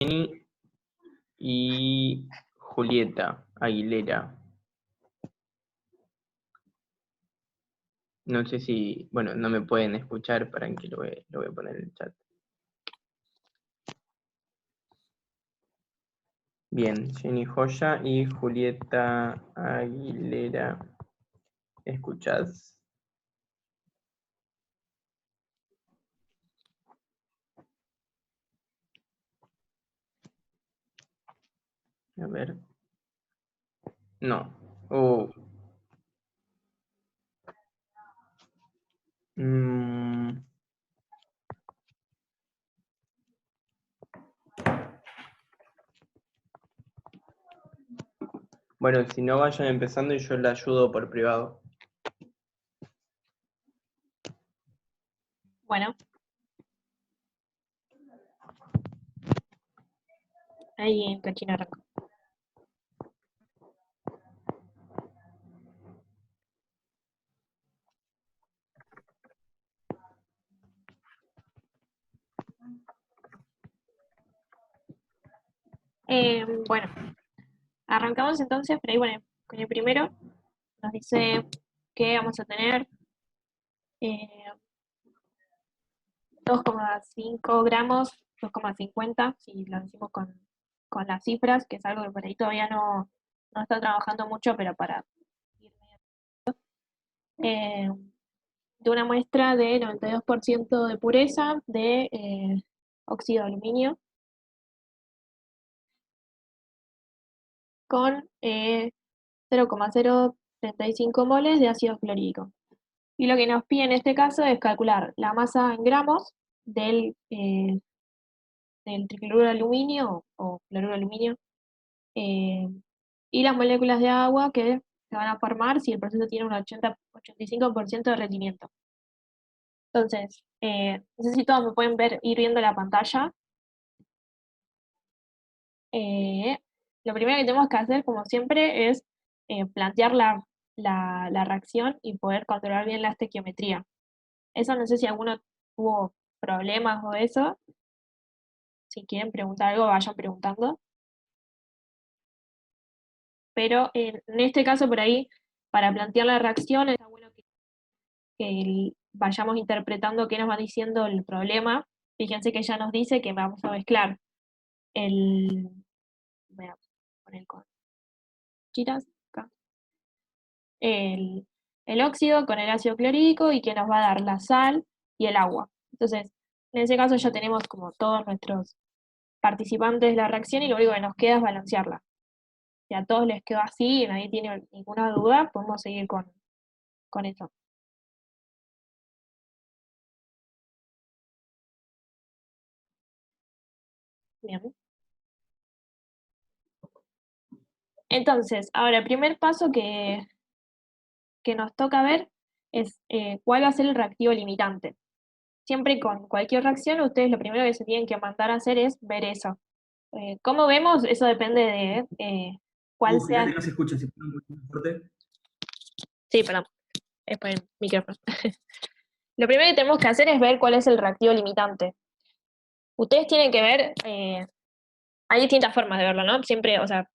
Jenny y Julieta Aguilera. No sé si, bueno, no me pueden escuchar para que lo voy a poner en el chat. Bien, Jenny Joya y Julieta Aguilera. ¿Escuchás? A ver. No. Oh. Mm. Bueno, si no vayan empezando y yo la ayudo por privado. Bueno. Ahí en Cochino arrancó. Bueno, arrancamos entonces, pero ahí bueno, con el primero nos dice que vamos a tener 2,5 gramos, 2,50, si lo decimos con las cifras, que es algo que por ahí todavía no está trabajando mucho, pero para ir eh, de una muestra de 92% de pureza de óxido de aluminio con 0,035 moles de ácido clorhídrico. Y lo que nos pide en este caso es calcular la masa en gramos del tricloruro de aluminio o cloruro de aluminio eh, y las moléculas de agua que se van a formar si el proceso tiene un 85% de rendimiento. Entonces, no sé si todos me pueden ir viendo la pantalla. Eh, lo primero que tenemos que hacer, como siempre, es plantear la reacción y poder controlar bien la estequiometría. Eso no sé si alguno tuvo problemas o eso. Si quieren preguntar algo, vayan preguntando. Pero en este caso, por ahí, para plantear la reacción, está bueno que vayamos interpretando qué nos va diciendo el problema. Fíjense que ya nos dice que vamos a mezclar el. Voy a poner con chiras acá. El óxido con el ácido clorhídrico y que nos va a dar la sal y el agua. Entonces, en ese caso ya tenemos como todos nuestros participantes de la reacción y lo único que nos queda es balancearla. Si a todos les quedó así y nadie tiene ninguna duda, podemos seguir con eso. Bien. Entonces, ahora el primer paso que nos toca ver es cuál va a ser el reactivo limitante. Siempre con cualquier reacción, ustedes lo primero que se tienen que mandar a hacer es ver eso. ¿Cómo vemos? Eso depende de cuál sea. Fíjate que no se escucha, si pone un poquito más fuerte. Sí, perdón, es por el micrófono. Lo primero que tenemos que hacer es ver cuál es el reactivo limitante. Ustedes tienen que ver, hay distintas formas de verlo, ¿no? Siempre, o sea,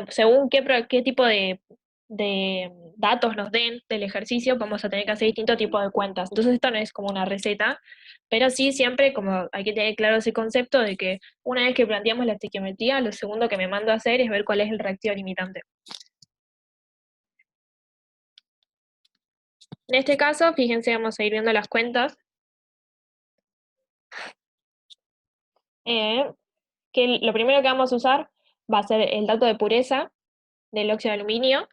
según qué tipo de datos nos den del ejercicio, vamos a tener que hacer distintos tipos de cuentas. Entonces esto no es como una receta, pero sí siempre como hay que tener claro ese concepto de que una vez que planteamos la estequiometría, lo segundo que me mando a hacer es ver cuál es el reactivo limitante. En este caso, fíjense, vamos a ir viendo las cuentas. Que lo primero que vamos a usar va a ser el dato de pureza del óxido de aluminio,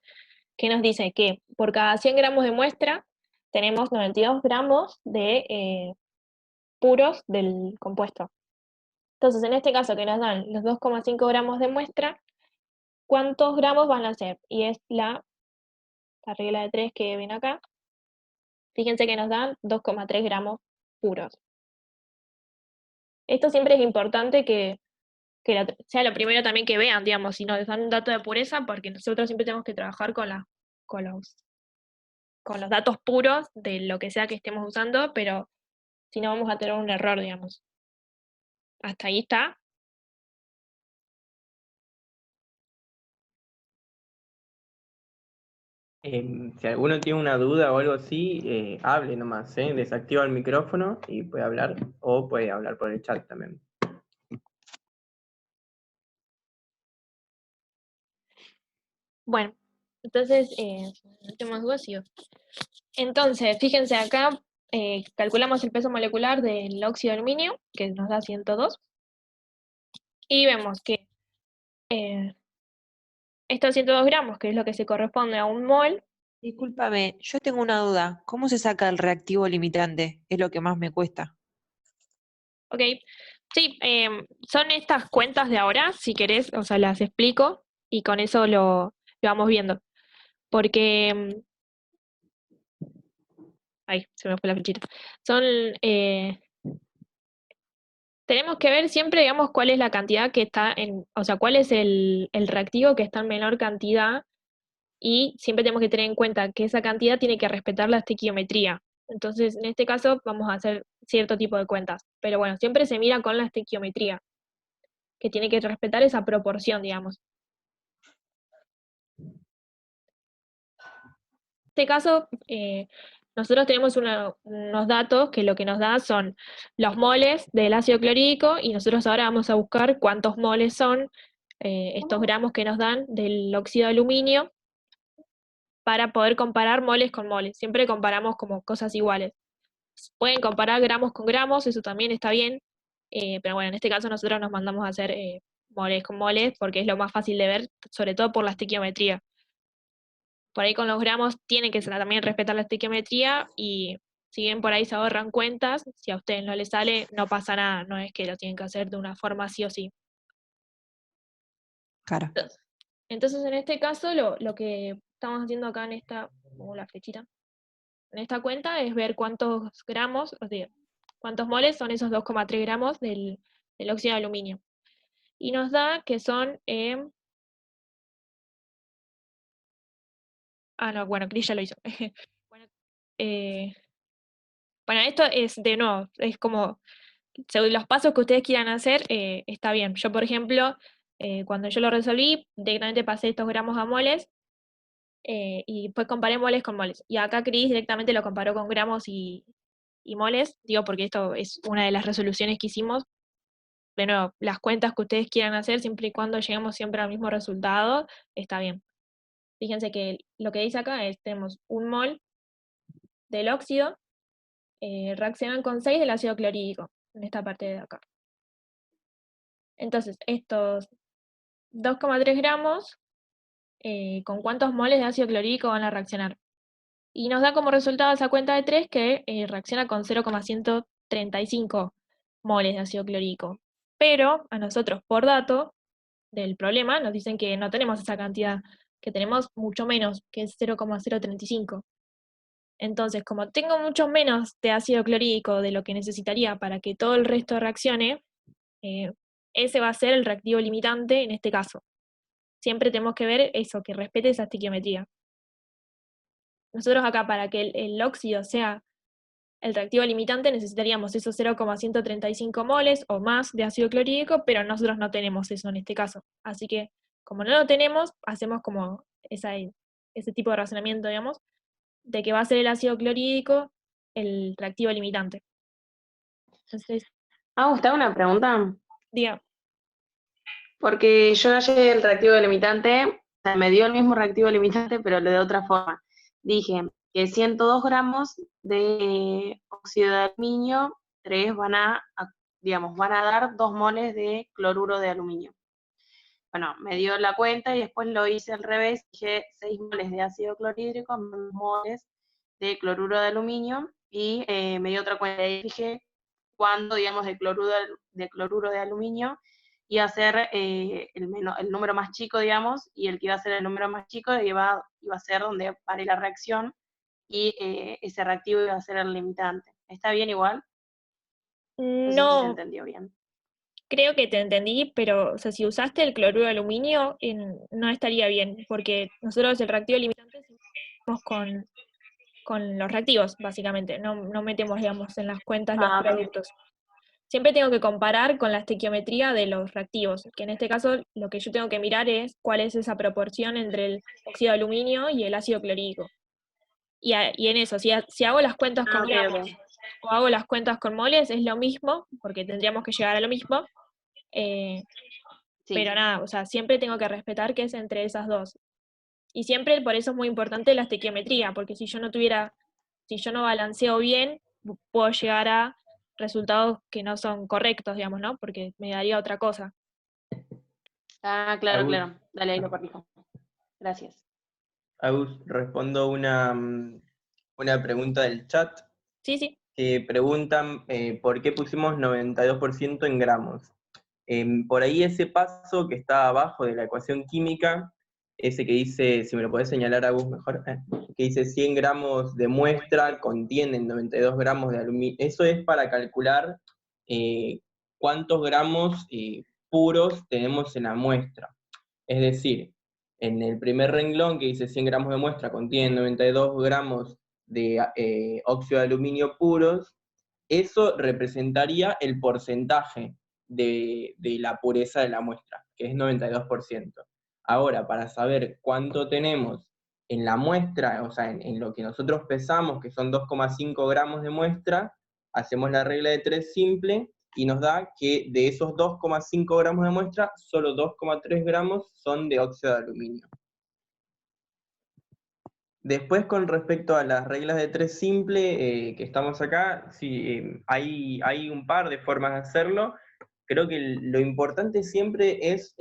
que nos dice que por cada 100 gramos de muestra tenemos 92 gramos de puros del compuesto. Entonces, en este caso que nos dan los 2,5 gramos de muestra, ¿cuántos gramos van a ser? Y es la regla de 3 que ven acá. Fíjense que nos dan 2,3 gramos puros. Esto siempre es importante que sea lo primero también que vean, digamos, si nos dan un dato de pureza, porque nosotros siempre tenemos que trabajar con los datos puros de lo que sea que estemos usando, pero si no vamos a tener un error, digamos. ¿Hasta ahí está? Si alguno tiene una duda o algo así, hable nomás, desactiva el micrófono y puede hablar, o puede hablar por el chat también. Bueno, entonces, no tengo más dudas, sigo. Entonces, fíjense acá, calculamos el peso molecular del óxido de aluminio, que nos da 102, y vemos que estos 102 gramos, que es lo que se corresponde a un mol. Discúlpame, yo tengo una duda. ¿Cómo se saca el reactivo limitante? Es lo que más me cuesta. Ok, sí, son estas cuentas de ahora, si querés, o sea, las explico y con eso lo vamos viendo. Porque, ay, se me fue la flechita. Son, tenemos que ver siempre, digamos, cuál es la cantidad que está o sea, cuál es el reactivo que está en menor cantidad y siempre tenemos que tener en cuenta que esa cantidad tiene que respetar la estequiometría. Entonces, en este caso, vamos a hacer cierto tipo de cuentas. Pero bueno, siempre se mira con la estequiometría, que tiene que respetar esa proporción, digamos. En este caso, nosotros tenemos unos datos que lo que nos da son los moles del ácido clorhídrico y nosotros ahora vamos a buscar cuántos moles son estos gramos que nos dan del óxido de aluminio para poder comparar moles con moles. Siempre comparamos como cosas iguales. Pueden comparar gramos con gramos, eso también está bien, pero bueno, en este caso nosotros nos mandamos a hacer moles con moles porque es lo más fácil de ver, sobre todo por la estequiometría. Por ahí con los gramos tienen que también respetar la estequiometría y si bien por ahí se ahorran cuentas, si a ustedes no les sale, no pasa nada, no es que lo tienen que hacer de una forma sí o sí. Cara. Entonces en este caso lo que estamos haciendo acá en esta, como la flechita, en esta cuenta es ver cuántos gramos, o sea, cuántos moles son esos 2,3 gramos del óxido de aluminio. Y nos da que son, no, bueno, Cris ya lo hizo. Bueno, bueno, esto es de nuevo, es como, según los pasos que ustedes quieran hacer, está bien. Yo, por ejemplo, cuando yo lo resolví, directamente pasé estos gramos a moles, y después comparé moles con moles. Y acá Cris directamente lo comparó con gramos y moles, digo porque esto es una de las resoluciones que hicimos. De nuevo, las cuentas que ustedes quieran hacer, siempre y cuando lleguemos siempre al mismo resultado, está bien. Fíjense que lo que dice acá es, tenemos un mol del óxido, reaccionan con 6 del ácido clorhídrico, en esta parte de acá. Entonces, estos 2,3 gramos, ¿con cuántos moles de ácido clorhídrico van a reaccionar? Y nos da como resultado esa cuenta de 3 que reacciona con 0,135 moles de ácido clorhídrico. Pero a nosotros, por dato del problema, nos dicen que no tenemos esa cantidad, que tenemos mucho menos, que es 0,035. Entonces, como tengo mucho menos de ácido clorhídrico de lo que necesitaría para que todo el resto reaccione, ese va a ser el reactivo limitante en este caso. Siempre tenemos que ver eso, que respete esa estequiometría. Nosotros acá, para que el óxido sea el reactivo limitante, necesitaríamos esos 0,135 moles o más de ácido clorhídrico, pero nosotros no tenemos eso en este caso. Así que, como no lo tenemos, hacemos como ese tipo de razonamiento, digamos, de que va a ser el ácido clorhídrico el reactivo limitante. Entonces, ¿Te hago una pregunta? diga, Porque yo hallé el reactivo limitante, o sea, me dio el mismo reactivo limitante, pero de otra forma. Dije que 102 gramos de óxido de aluminio, 3 digamos, van a dar 2 moles de cloruro de aluminio. Bueno, me dio la cuenta y después lo hice al revés, dije 6 moles de ácido clorhídrico, 2 moles de cloruro de aluminio, y me dio otra cuenta y dije cuándo, digamos, de cloruro de aluminio iba a ser el número más chico, digamos, y el que iba a ser el número más chico iba a ser donde pare la reacción, y ese reactivo iba a ser el limitante. ¿Está bien igual? No sé si se no, entendió bien. creo que te entendí, pero o sea, si usaste el cloruro de aluminio, no estaría bien, porque nosotros el reactivo limitante hacemos con los reactivos, básicamente, no metemos, digamos, en las cuentas los Ok. productos. siempre tengo que comparar con la estequiometría de los reactivos, que en este caso lo que yo tengo que mirar es cuál es esa proporción entre el óxido de aluminio y el ácido clorhídrico. Y en eso, si hago las cuentas con Ok, gramos ok. o hago las cuentas con moles, es lo mismo, porque tendríamos que llegar a lo mismo, Sí. pero nada, o sea, siempre tengo que respetar que es entre esas dos. Y siempre, por eso es muy importante la estequiometría, porque si yo no balanceo bien, puedo llegar a resultados que no son correctos, digamos, ¿no? Porque me daría otra cosa. Ah, claro, Agus, claro. Dale, ahí lo corrijo. Gracias. Agus, respondo una pregunta del chat Sí, sí. que preguntan por qué pusimos 92% en gramos. Por ahí ese paso que está abajo de la ecuación química, ese que dice, si me lo podés señalar, Agus, mejor, que dice 100 gramos de muestra contienen 92 gramos de aluminio, eso es para calcular cuántos gramos puros tenemos en la muestra. Es decir, en el primer renglón que dice 100 gramos de muestra contienen 92 gramos de óxido de aluminio puros, eso representaría el porcentaje de la pureza de la muestra, que es 92%. Ahora, para saber cuánto tenemos en la muestra, o sea, en lo que nosotros pesamos, que son 2,5 gramos de muestra, hacemos la regla de 3 simple y nos da que de esos 2,5 gramos de muestra, solo 2,3 gramos son de óxido de aluminio. Después, con respecto a las reglas de 3 simple que estamos acá, sí, hay un par de formas de hacerlo. Creo que lo importante siempre es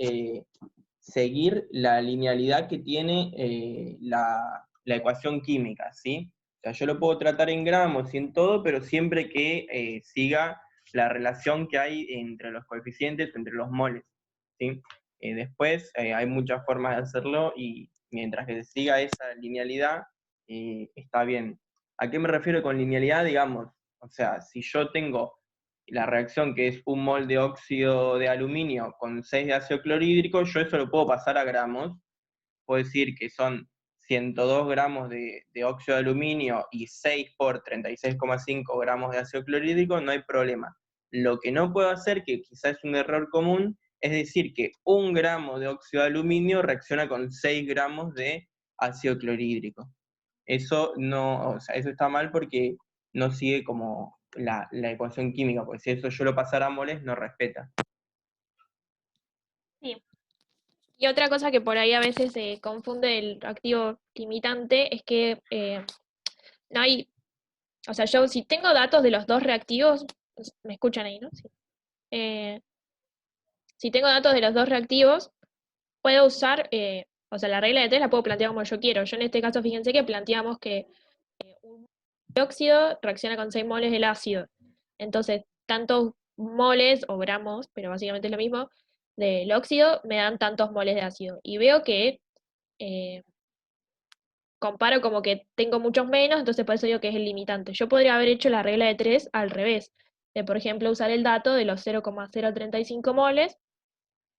seguir la linealidad que tiene la ecuación química, ¿sí? O sea, yo lo puedo tratar en gramos y en todo, pero siempre que siga la relación que hay entre los coeficientes, entre los moles, ¿sí? Después hay muchas formas de hacerlo y mientras que se siga esa linealidad, está bien. ¿A qué me refiero con linealidad? Digamos, o sea, si yo tengo la reacción que es un mol de óxido de aluminio con 6 de ácido clorhídrico, yo eso lo puedo pasar a gramos, puedo decir que son 102 gramos de óxido de aluminio y 6 por 36,5 gramos de ácido clorhídrico, no hay problema. Lo que no puedo hacer, que quizás es un error común, es decir que 1 gramo de óxido de aluminio reacciona con 6 gramos de ácido clorhídrico. Eso no, o sea, eso está mal porque no sigue como la ecuación química, porque si eso yo lo pasara a moles, no respeta. Sí. Y otra cosa que por ahí a veces se confunde el reactivo limitante es que no hay, o sea, yo si tengo datos de los dos reactivos, me escuchan ahí, ¿no? Sí. Si tengo datos de los dos reactivos, puedo usar, o sea, la regla de 3 la puedo plantear como yo quiero. Yo en este caso, fíjense que planteamos que un óxido reacciona con 6 moles del ácido. Entonces, tantos moles o gramos, pero básicamente es lo mismo, del óxido me dan tantos moles de ácido. Y veo que eh, comparo como que tengo muchos menos, entonces por eso digo que es el limitante. Yo podría haber hecho la regla de 3 al revés, de por ejemplo usar el dato de los 0,035 moles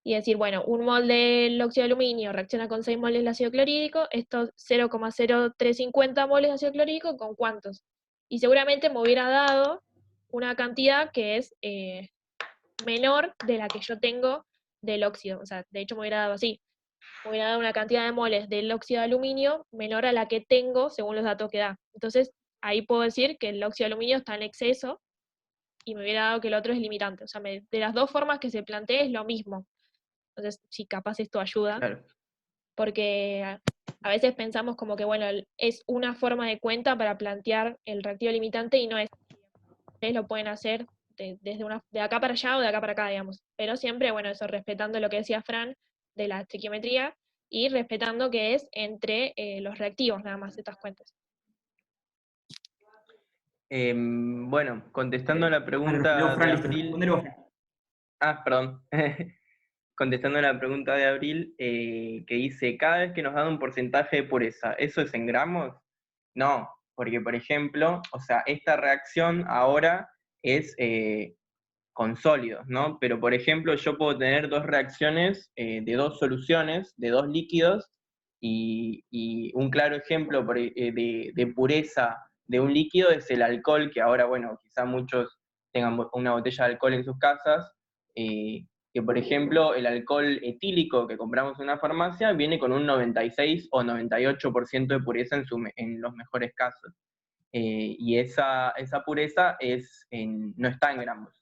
y decir, bueno, un mol del óxido de aluminio reacciona con 6 moles de ácido clorhídrico, estos 0,0350 moles de ácido clorhídrico, ¿con cuántos? Y seguramente me hubiera dado una cantidad que es menor de la que yo tengo del óxido. O sea, de hecho me hubiera dado así. Me hubiera dado una cantidad de moles del óxido de aluminio menor a la que tengo según los datos que da. Entonces, ahí puedo decir que el óxido de aluminio está en exceso y me hubiera dado que el otro es limitante. O sea, de las dos formas que se plantea es lo mismo. Entonces, si capaz esto ayuda, Claro. porque a veces pensamos como que, bueno, es una forma de cuenta para plantear el reactivo limitante y no es. Ustedes lo pueden hacer desde de acá para allá o de acá para acá, digamos. Pero siempre, bueno, eso, respetando lo que decía Fran de la estequiometría y respetando que es entre los reactivos, nada más, estas cuentas. Bueno, contestando a la pregunta de Abril. Perdón. Contestando a la pregunta de Abril, que dice, cada vez que nos dan un porcentaje de pureza, ¿eso es en gramos? No, porque por ejemplo, o sea, esta reacción ahora es con sólidos, ¿no? Pero por ejemplo, yo puedo tener dos reacciones de dos soluciones, de dos líquidos, y un claro ejemplo de pureza de un líquido es el alcohol, que ahora, bueno, quizá muchos tengan una botella de alcohol en sus casas, que por ejemplo el alcohol etílico que compramos en una farmacia viene con un 96 o 98% de pureza en los mejores casos. Y esa pureza no está en gramos,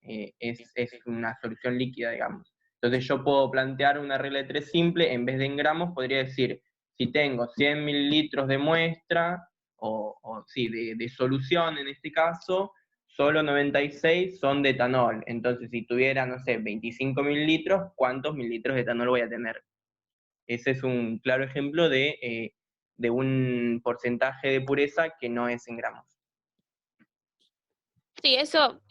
es una solución líquida, digamos. Entonces yo puedo plantear una regla de 3 simple, en vez de en gramos podría decir, si tengo 100 mililitros de muestra, o sí, de solución en este caso, solo 96 son de etanol. Entonces si tuviera, no sé, 25 mililitros, ¿cuántos mililitros de etanol voy a tener? Ese es un claro ejemplo de un porcentaje de pureza que no es en gramos. Sí, eso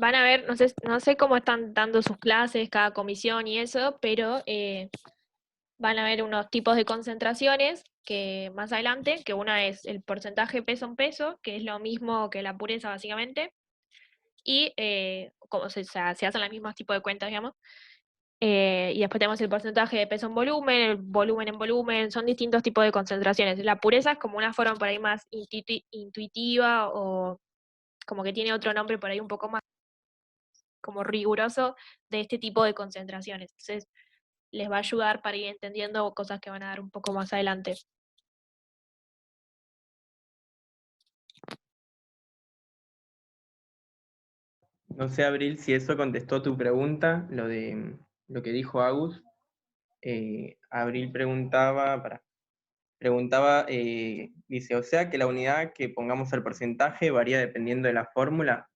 van a ver, no sé cómo están dando sus clases, cada comisión y eso, pero van a ver unos tipos de concentraciones que más adelante, que una es el porcentaje peso en peso, que es lo mismo que la pureza básicamente, y como se hacen los mismos tipos de cuentas, digamos. Y después tenemos el porcentaje de peso en volumen, el volumen en volumen, son distintos tipos de concentraciones. La pureza es como una forma por ahí más intuitiva o como que tiene otro nombre por ahí un poco más como riguroso de este tipo de concentraciones. Entonces les va a ayudar para ir entendiendo cosas que van a dar un poco más adelante. No sé, Abril, si eso contestó tu pregunta, lo que dijo Agus. Abril preguntaba, dice, o sea que la unidad que pongamos al porcentaje varía dependiendo de la fórmula.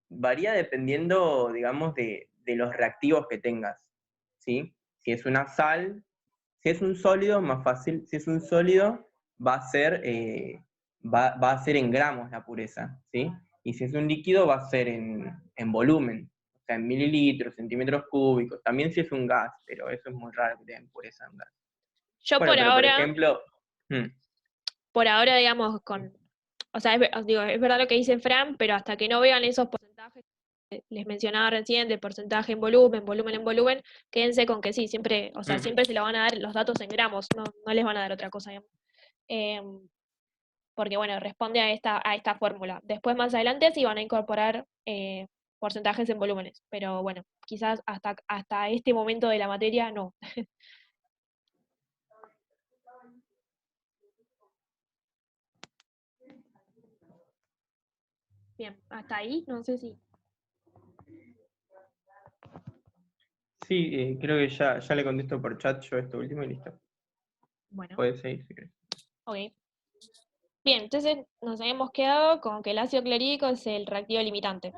Varía dependiendo, digamos, de los reactivos que tengas, ¿sí? Si es una sal, si es un sólido, más fácil. Si es un sólido, va a ser, va a ser en gramos la pureza, ¿sí? Y si es un líquido, va a ser en volumen, o sea, en mililitros, centímetros cúbicos. También si es un gas, pero eso es muy raro que tengan pureza en gas. Yo Bueno, por pero por ahora, ejemplo, digamos, o sea, es verdad lo que dice Fran, pero hasta que no vean esos porcentajes que les mencionaba recién, de porcentaje en volumen, volumen en volumen, quédense con que sí, siempre, o sea, siempre se le van a dar los datos en gramos, no les van a dar otra cosa, digamos. Porque bueno, responde a esta fórmula. Después más adelante sí van a incorporar porcentajes en volúmenes, pero bueno, quizás hasta este momento de la materia no. Bien, hasta ahí, no sé si. sí, creo que ya le contesto por chat yo esto último y listo. Bueno, Puedes seguir si querés. ok. Bien, entonces nos habíamos quedado con que el ácido clorhídrico es el reactivo limitante.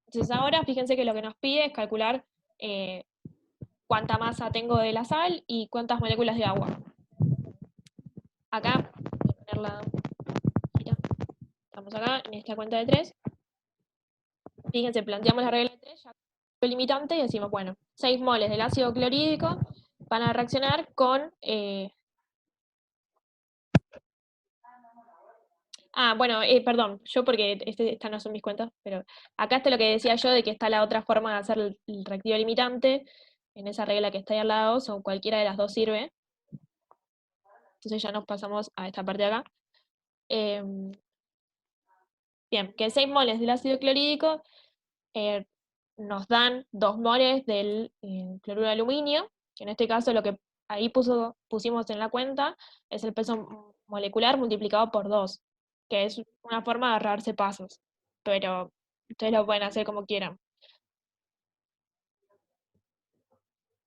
Entonces ahora fíjense que lo que nos pide es calcular cuánta masa tengo de la sal y cuántas moléculas de agua. Acá, voy a ponerla. Estamos acá en esta cuenta de 3. Fíjense, planteamos la regla de 3, ya el limitante, y decimos, bueno, 6 moles del ácido clorhídrico van a reaccionar con... bueno, perdón, yo porque estas no son mis cuentas, pero acá está lo que decía yo de que está la otra forma de hacer el reactivo limitante, en esa regla que está ahí al lado, o cualquiera de las dos sirve. Entonces ya nos pasamos a esta parte de acá. Bien, que 6 moles del ácido clorhídrico nos dan 2 moles del cloruro de aluminio, que en este caso lo que ahí pusimos en la cuenta es el peso molecular multiplicado por 2, que es una forma de ahorrarse pasos, pero ustedes lo pueden hacer como quieran.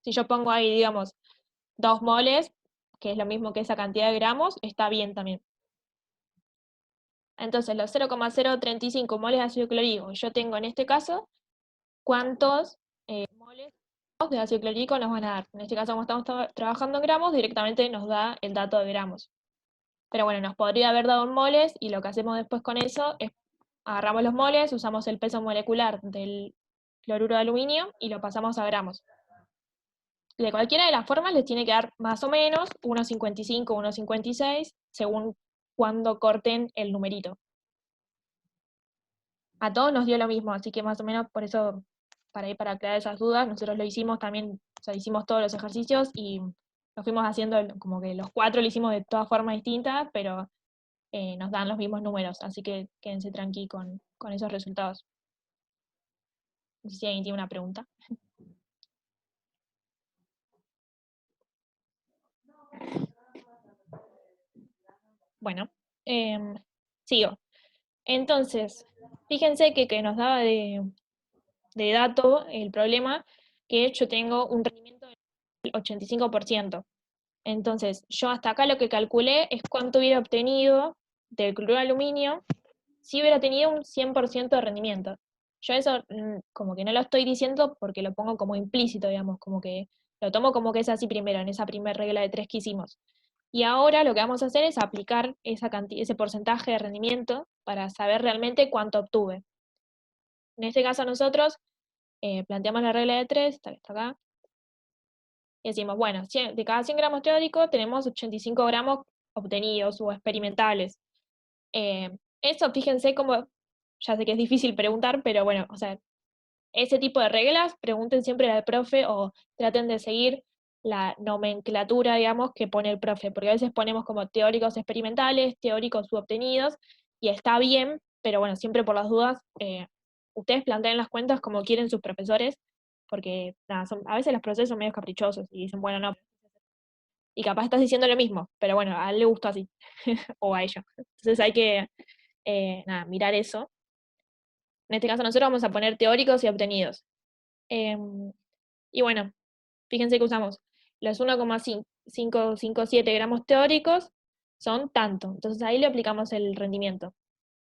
Si yo pongo ahí, digamos, 2 moles, que es lo mismo que esa cantidad de gramos, está bien también. Entonces, los 0,035 moles de ácido clorhídrico, yo tengo en este caso, ¿cuántos moles de ácido clorhídrico nos van a dar? En este caso, como estamos trabajando en gramos, directamente nos da el dato de gramos. Pero bueno, nos podría haber dado en moles, y lo que hacemos después con eso es agarramos los moles, usamos el peso molecular del cloruro de aluminio y lo pasamos a gramos. De cualquiera de las formas les tiene que dar más o menos 1,55, 1,56, según cuando corten el numerito. A todos nos dio lo mismo, así que más o menos por eso, para aclarar esas dudas, nosotros lo hicimos también, o sea, hicimos todos los ejercicios y lo fuimos haciendo, como que los 4 lo hicimos de todas formas distintas, pero nos dan los mismos números, así que quédense tranqui con esos resultados. No sé si alguien tiene una pregunta. Bueno, sigo. Entonces, fíjense que nos daba de dato el problema que yo tengo un rendimiento del 85%. Entonces, yo hasta acá lo que calculé es cuánto hubiera obtenido del cloruro de aluminio si hubiera tenido un 100% de rendimiento. Yo eso como que no lo estoy diciendo porque lo pongo como implícito, digamos, como que lo tomo como que es así primero, en esa primera regla de 3 que hicimos. Y ahora lo que vamos a hacer es aplicar ese porcentaje de rendimiento para saber realmente cuánto obtuve. En este caso nosotros planteamos la regla de 3, está acá, y decimos, bueno, de cada 100 gramos teóricos tenemos 85 gramos obtenidos o experimentables. Eso, fíjense como, ya sé que es difícil preguntar, pero bueno, o sea, ese tipo de reglas, pregunten siempre al profe o traten de seguir la nomenclatura, digamos, que pone el profe, porque a veces ponemos como teóricos experimentales, teóricos subobtenidos, y está bien, pero bueno, siempre por las dudas, ustedes planteen las cuentas como quieren sus profesores, porque nada, a veces los profesores son medio caprichosos y dicen, bueno, no, y capaz estás diciendo lo mismo, pero bueno, a él le gustó así, o a ella. Entonces hay que, nada, mirar eso. En este caso nosotros vamos a poner teóricos y obtenidos. Y bueno, fíjense que usamos los 1,557 gramos teóricos, son tanto. Entonces ahí le aplicamos el rendimiento.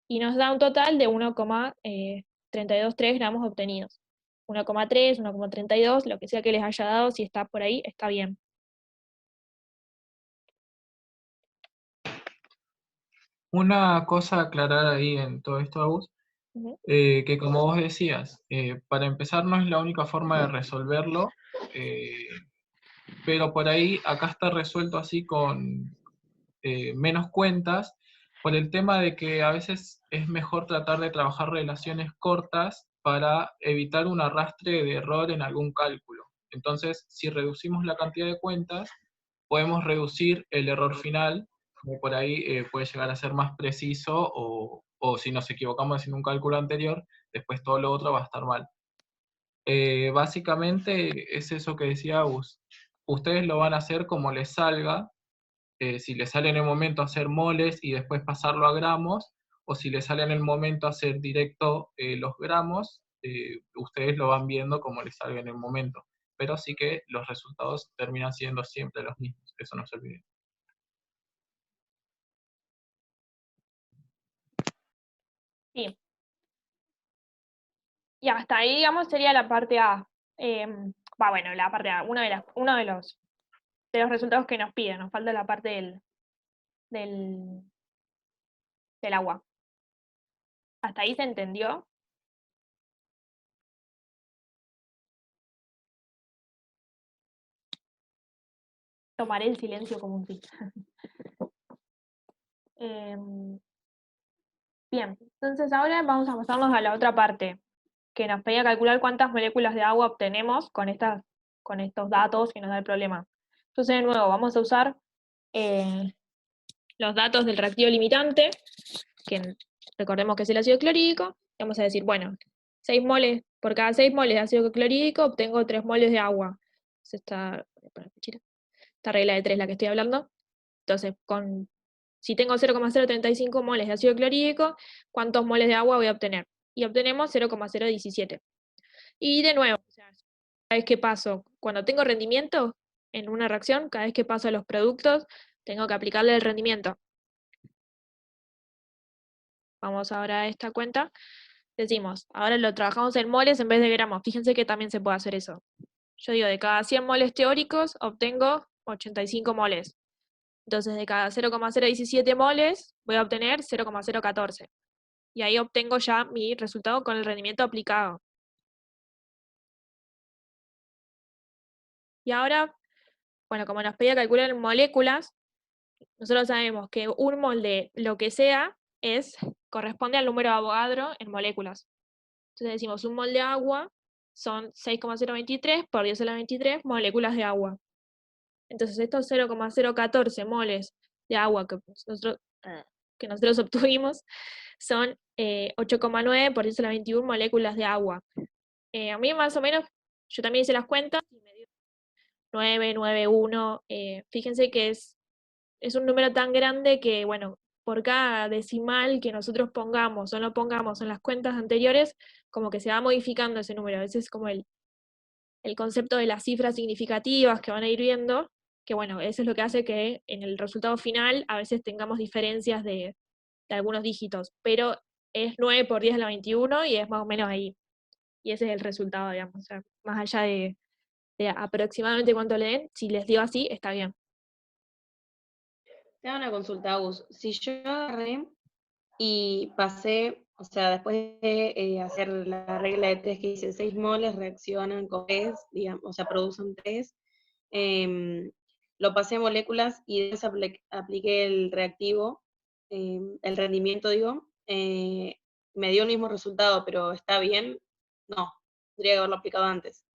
Y nos da un total de 1,323 gramos obtenidos. 1,3, 1,32, lo que sea que les haya dado, si está por ahí, está bien. Una cosa a aclarar ahí en todo esto, Agus, Ujú. que como vos decías, para empezar no es la única forma de resolverlo, pero por ahí acá está resuelto así con menos cuentas, por el tema de que a veces es mejor tratar de trabajar relaciones cortas para evitar un arrastre de error en algún cálculo. Entonces, si reducimos la cantidad de cuentas, podemos reducir el error final, que por ahí puede llegar a ser más preciso, o si nos equivocamos en un cálculo anterior, después todo lo otro va a estar mal. Básicamente es eso que decía Agus. Ustedes lo van a hacer como les salga, si les sale en el momento hacer moles y después pasarlo a gramos, o si les sale en el momento hacer directo los gramos, ustedes lo van viendo como les salga en el momento. Pero sí que los resultados terminan siendo siempre los mismos, eso no se olviden. Sí. Y hasta ahí, digamos, sería la parte A. Bueno, la parte A, uno de los resultados que nos piden, nos falta la parte del agua. ¿Hasta ahí se entendió? Tomaré el silencio como un sí. Bien, entonces ahora vamos a pasarnos a la otra parte, que nos pedía calcular cuántas moléculas de agua obtenemos con estos datos que nos da el problema. Entonces, de nuevo, vamos a usar los datos del reactivo limitante, que recordemos que es el ácido clorhídrico, y vamos a decir, bueno, 6 moles, por cada 6 moles de ácido clorhídrico obtengo 3 moles de agua. Es esta regla de 3 la que estoy hablando. Entonces, si tengo 0,035 moles de ácido clorhídrico, ¿cuántos moles de agua voy a obtener? Y obtenemos 0,017. Y de nuevo, cada vez que paso, cuando tengo rendimiento en una reacción, cada vez que paso a los productos, tengo que aplicarle el rendimiento. Vamos ahora a esta cuenta. Decimos, ahora lo trabajamos en moles en vez de gramos. Fíjense que también se puede hacer eso. Yo digo, de cada 100 moles teóricos, obtengo 85 moles. Entonces, de cada 0,017 moles, voy a obtener 0,014. Y ahí obtengo ya mi resultado con el rendimiento aplicado. Y ahora, bueno, como nos pedía calcular en moléculas, nosotros sabemos que un mol de lo que sea corresponde al número de Avogadro en moléculas. Entonces decimos, un mol de agua son 6,023 por 10 a la 23 moléculas de agua. Entonces estos 0,014 moles de agua que nosotros que nosotros obtuvimos son 8,9 por 10 a la 21 moléculas de agua. A mí más o menos, yo también hice las cuentas y me dio 9,91. Fíjense que es un número tan grande que, bueno, por cada decimal que nosotros pongamos o no pongamos en las cuentas anteriores, como que se va modificando ese número. A veces es como el concepto de las cifras significativas que van a ir viendo, que bueno, eso es lo que hace que en el resultado final a veces tengamos diferencias de algunos dígitos, pero es 9 por 10 a la 21 y es más o menos ahí. Y ese es el resultado, digamos. O sea, más allá de aproximadamente cuánto le den, si les dio así, está bien. Te hago una consulta, Gus. Si yo agarré y pasé, o sea, después de hacer la regla de 3 que dice 6 moles reaccionan con 3, digamos, o sea, producen 3, lo pasé a moléculas y después apliqué el reactivo, el rendimiento, digo, me dio el mismo resultado, pero ¿está bien? No, tendría que haberlo aplicado antes.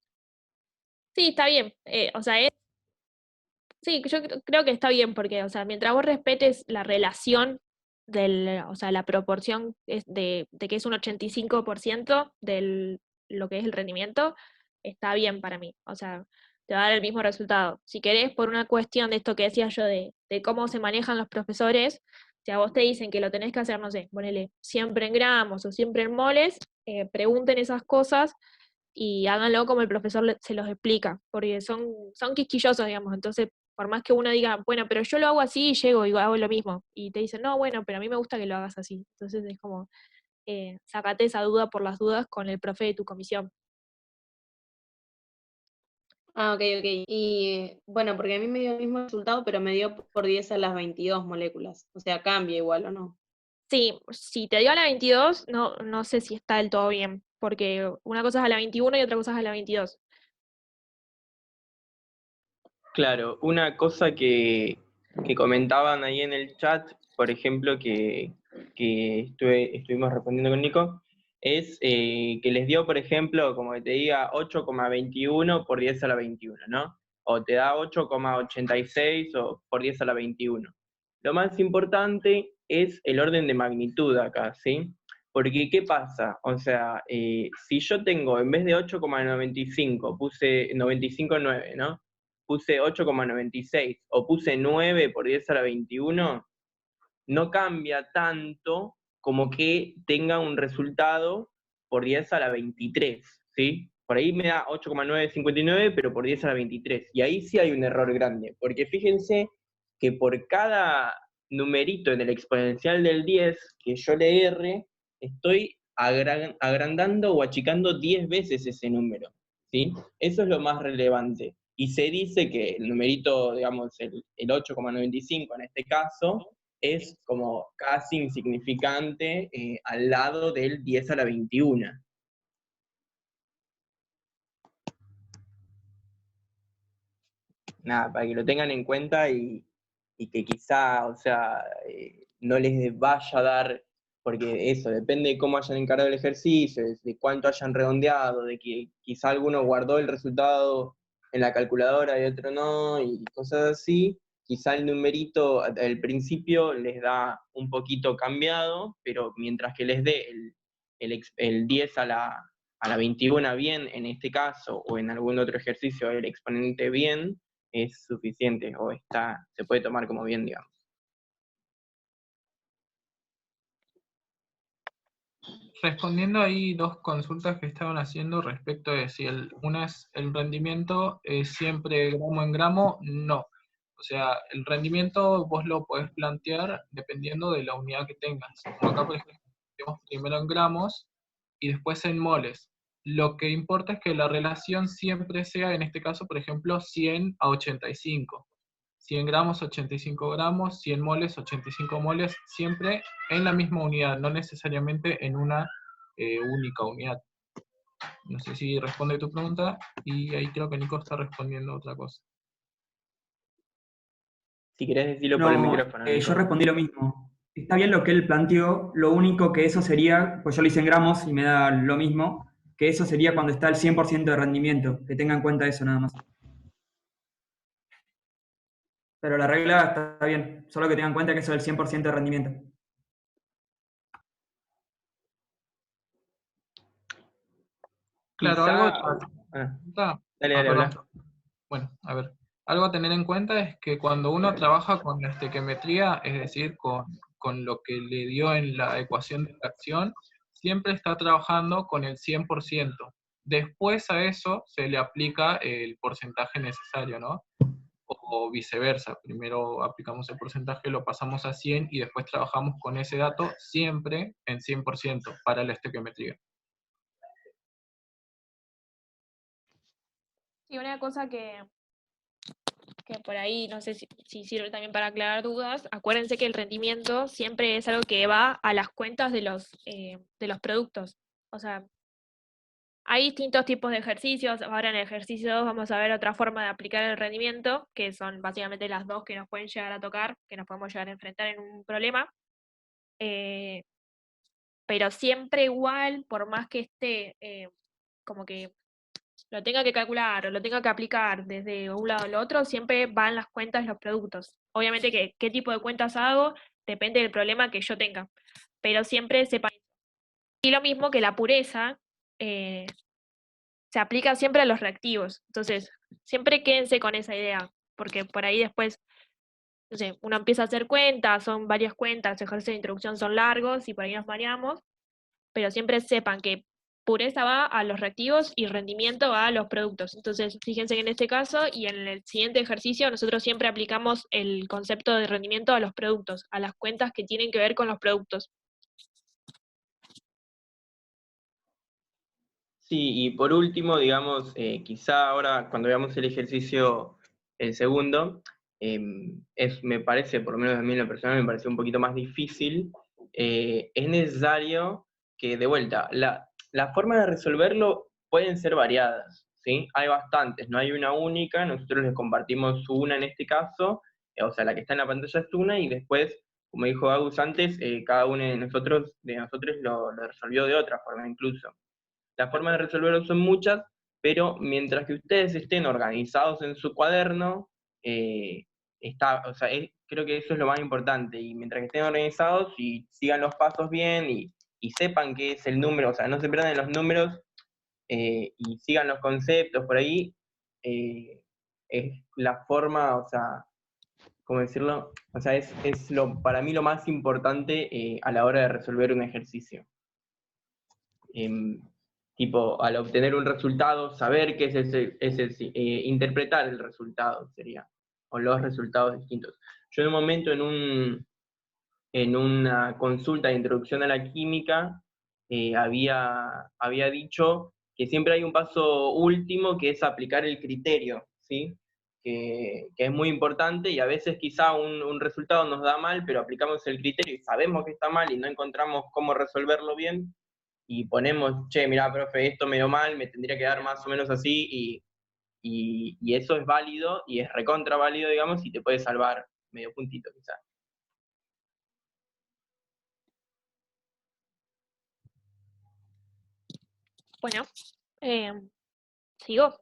Sí, está bien. O sea, sí, yo creo que está bien, porque, o sea, mientras vos respetes la relación o sea, la proporción de que es un 85% de lo que es el rendimiento, está bien para mí. O sea, te va a dar el mismo resultado. Si querés, por una cuestión de esto que decía yo, de cómo se manejan los profesores, si a vos te dicen que lo tenés que hacer, no sé, ponele siempre en gramos o siempre en moles, pregunten esas cosas y háganlo como el profesor se los explica, porque son quisquillosos, digamos. Entonces, por más que uno diga, bueno, pero yo lo hago así y llego y hago lo mismo, y te dicen, no, bueno, pero a mí me gusta que lo hagas así. Entonces es como, sacate esa duda por las dudas con el profe de tu comisión. Ah, ok, ok. Y bueno, porque a mí me dio el mismo resultado, pero me dio por 10 a las 22 moléculas. O sea, cambia igual, ¿o no? Sí, si te dio a la 22, no sé si está del todo bien, porque una cosa es a la 21 y otra cosa es a la 22. Claro, una cosa que comentaban ahí en el chat, por ejemplo, que estuvimos respondiendo con Nico, es que les dio, por ejemplo, como que te diga 8,21 por 10 a la 21, ¿no? O te da 8,86 o por 10 a la 21. Lo más importante es el orden de magnitud acá, ¿sí? Porque, ¿qué pasa? O sea, si yo tengo, en vez de 8,95, puse 95,9, ¿no? Puse 8,96 o puse 9 por 10 a la 21, no cambia tanto como que tenga un resultado por 10 a la 23, ¿sí? Por ahí me da 8,959, pero por 10 a la 23. Y ahí sí hay un error grande, porque fíjense que por cada numerito en el exponencial del 10 que yo le erre, estoy agrandando o achicando 10 veces ese número, ¿sí? Eso es lo más relevante. Y se dice que el numerito, digamos, el 8,95 en este caso, es como casi insignificante al lado del 10 a la 21. Nada, para que lo tengan en cuenta y que quizá, o sea, no les vaya a dar, porque eso, depende de cómo hayan encarado el ejercicio, de cuánto hayan redondeado, de que quizá alguno guardó el resultado en la calculadora y otro no, y cosas así. Quizá el numerito al principio les da un poquito cambiado, pero mientras que les dé el 10 a la 21 bien en este caso, o en algún otro ejercicio el exponente bien, es suficiente o se puede tomar como bien, digamos. Respondiendo ahí dos consultas que estaban haciendo respecto de si una es el rendimiento siempre gramo en gramo, no. O sea, el rendimiento vos lo podés plantear dependiendo de la unidad que tengas. Como acá, por ejemplo, tenemos primero en gramos y después en moles. Lo que importa es que la relación siempre sea, en este caso, por ejemplo, 100 a 85. 100 gramos, 85 gramos, 100 moles, 85 moles, siempre en la misma unidad, no necesariamente en una única unidad. No sé si responde tu pregunta, y ahí creo que Nico está respondiendo otra cosa. Si querés decirlo por el micrófono, Nico. Yo respondí lo mismo. Está bien lo que él planteó, lo único que eso sería, pues yo lo hice en gramos y me da lo mismo, que eso sería cuando está el 100% de rendimiento, que tenga en cuenta eso nada más. Pero la regla está bien, solo que tengan en cuenta que eso es el 100% de rendimiento. Claro, Quizá... Dale, perdón. habla. Bueno, a ver. Algo a tener en cuenta es que cuando uno trabaja con la estequiometría, es decir, con lo que le dio en la ecuación de fracción, siempre está trabajando con el 100%. Después a eso se le aplica el porcentaje necesario, ¿no? O viceversa. Primero aplicamos el porcentaje, lo pasamos a 100 y después trabajamos con ese dato siempre en 100% para la estequiometría. Y una cosa que por ahí no sé si sirve también para aclarar dudas, acuérdense que el rendimiento siempre es algo que va a las cuentas de los productos. O sea, hay distintos tipos de ejercicios. Ahora en el ejercicio 2 vamos a ver otra forma de aplicar el rendimiento, que son básicamente las dos que nos pueden llegar a tocar, que nos podemos llegar a enfrentar en un problema. Pero siempre igual, por más que esté como que lo tenga que calcular o lo tenga que aplicar desde un lado al otro, siempre van las cuentas de los productos. Obviamente que qué tipo de cuentas hago depende del problema que yo tenga, pero siempre sepan. Y lo mismo que la pureza se aplica siempre a los reactivos. Entonces, siempre quédense con esa idea, porque por ahí después, no sé, uno empieza a hacer cuentas, son varias cuentas, los ejercicios de introducción son largos y por ahí nos mareamos, pero siempre sepan que pureza va a los reactivos y rendimiento va a los productos. Entonces, fíjense que en este caso y en el siguiente ejercicio nosotros siempre aplicamos el concepto de rendimiento a los productos, a las cuentas que tienen que ver con los productos. Sí, y por último, digamos, quizá ahora cuando veamos el ejercicio, el segundo, me parece, por lo menos a mí en lo personal, me parece un poquito más difícil. Es necesario que, de vuelta, la forma de resolverlo pueden ser variadas, ¿sí? Hay bastantes, no hay una única, nosotros les compartimos una en este caso, o sea, la que está en la pantalla es una, y después, como dijo Agus antes, cada uno de nosotros lo resolvió de otra forma incluso. Las formas de resolverlo son muchas, pero mientras que ustedes estén organizados en su cuaderno, creo que eso es lo más importante. Y mientras que estén organizados y sigan los pasos bien y sepan qué es el número, o sea, no se pierdan en los números y sigan los conceptos por ahí, es la forma, o sea, ¿cómo decirlo? O sea, para mí lo más importante a la hora de resolver un ejercicio. Tipo, al obtener un resultado, saber qué es interpretar el resultado sería, o los resultados distintos. Yo en un momento, en una consulta de introducción a la química, había dicho que siempre hay un paso último que es aplicar el criterio, ¿sí? Que es muy importante y a veces quizá un resultado nos da mal, pero aplicamos el criterio y sabemos que está mal y no encontramos cómo resolverlo bien, y ponemos, che, mirá, profe, esto me dio mal, me tendría que dar más o menos así, y eso es válido, y es recontra válido, digamos, y te puede salvar medio puntito, quizás. Bueno, sigo.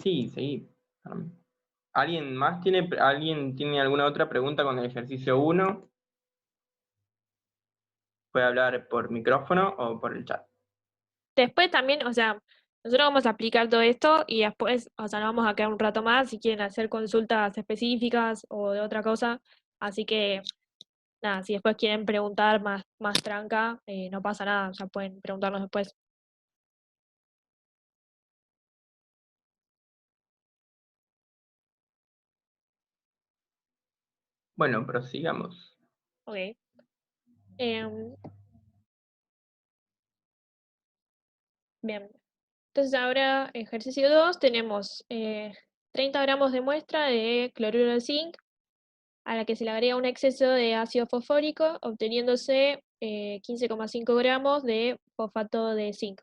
Sí, sí. ¿Alguien tiene alguna otra pregunta con el ejercicio 1? Puede hablar por micrófono o por el chat. Después también, o sea, nosotros vamos a aplicar todo esto y después, o sea, nos vamos a quedar un rato más si quieren hacer consultas específicas o de otra cosa. Así que, nada, si después quieren preguntar más tranca, no pasa nada, o sea, pueden preguntarnos después. Bueno, prosigamos. Ok. Em, bien. Entonces ahora, ejercicio 2, tenemos 30 gramos de muestra de cloruro de zinc, a la que se le agrega un exceso de ácido fosfórico, obteniéndose 15,5 gramos de fosfato de zinc.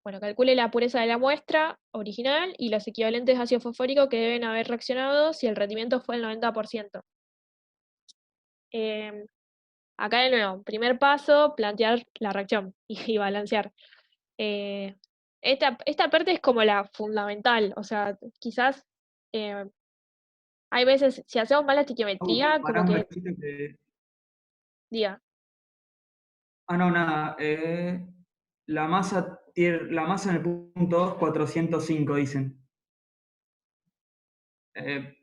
Bueno, calcule la pureza de la muestra original y los equivalentes de ácido fosfórico que deben haber reaccionado si el rendimiento fue el 90%. Acá de nuevo, primer paso, plantear la reacción y balancear. Esta parte es como la fundamental, o sea, quizás hay veces, si hacemos mal la estiquiometría, Pará como un que, cachito que diga, Ah, no, nada. La masa en el punto 2, 405, dicen.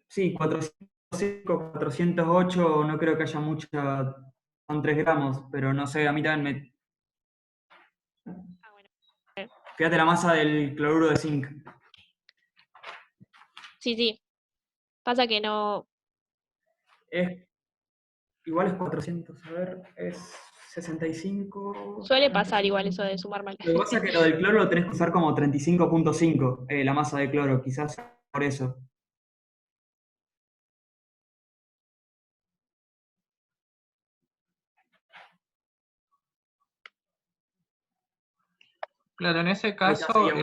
Sí, 405, 408, no creo que haya mucha. Son 3 gramos, pero no sé, a mí también me. Ah, bueno. Fíjate la masa del cloruro de zinc. Sí. Pasa que no. Igual es 400, a ver, es 65. Suele pasar igual eso de sumar mal. Lo que pasa es que lo del cloro lo tenés que usar como 35.5, la masa de cloro, quizás por eso. Claro, en ese Ahí está, caso, seguimos.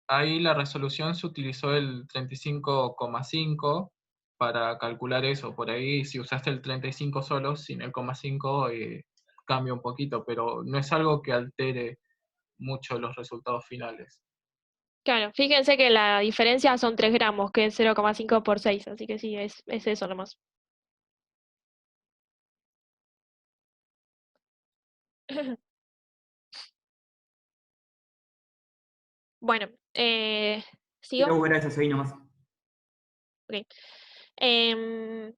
ahí la resolución se utilizó el 35,5 para calcular eso. Por ahí, si usaste el 35 solo, sin el 0,5, cambia un poquito, pero no es algo que altere mucho los resultados finales. Claro, fíjense que la diferencia son 3 gramos, que es 0,5 por 6, así que sí, es eso nomás. Bueno, Y ¿sigo? luego era eso, seguí nomás. Ok. Em,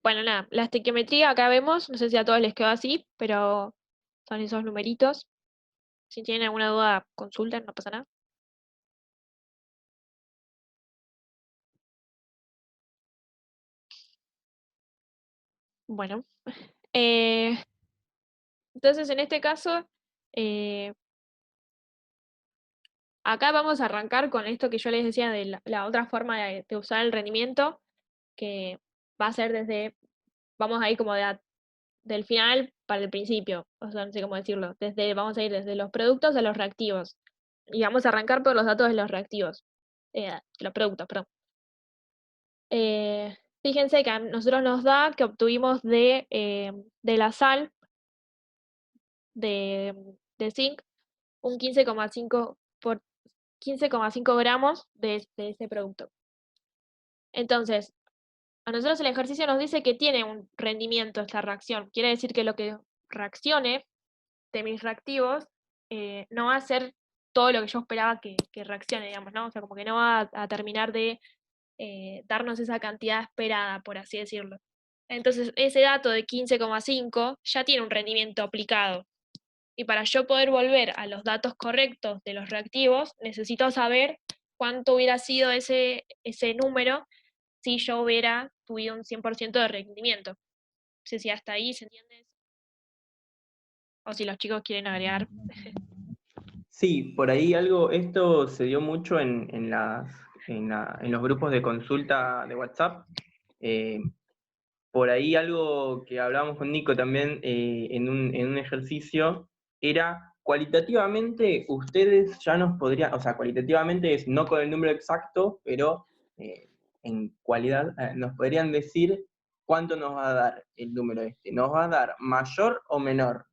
bueno, nada, la estequiometría acá vemos, no sé si a todos les quedó así, pero son esos numeritos. Si tienen alguna duda, consulten, no pasa nada. Bueno, eh, entonces en este caso, eh, acá vamos a arrancar con esto que yo les decía de la otra forma de usar el rendimiento, que va a ser vamos a ir como del final para el principio, o sea, no sé cómo decirlo, vamos a ir desde los productos a los reactivos, y vamos a arrancar por los datos de los reactivos, de los productos, perdón. Fíjense que a nosotros nos da que obtuvimos de la sal de zinc un 15,5 gramos de ese producto. Entonces, a nosotros el ejercicio nos dice que tiene un rendimiento esta reacción. Quiere decir que lo que reaccione de mis reactivos no va a ser todo lo que yo esperaba que reaccione, digamos, ¿no? O sea, como que no va a terminar de darnos esa cantidad esperada, por así decirlo. Entonces, ese dato de 15,5 ya tiene un rendimiento aplicado. Y para yo poder volver a los datos correctos de los reactivos, necesito saber cuánto hubiera sido ese número si yo hubiera tuvido un 100% de rendimiento. No sé si hasta ahí se entiende eso. O si los chicos quieren agregar. Sí, por ahí esto se dio mucho en los grupos de consulta de WhatsApp. Por ahí algo que hablábamos con Nico también en un ejercicio era cualitativamente ustedes ya nos podrían, o sea, cualitativamente es no con el número exacto, pero en cualidad nos podrían decir cuánto nos va a dar el número este. ¿Nos va a dar mayor o menor?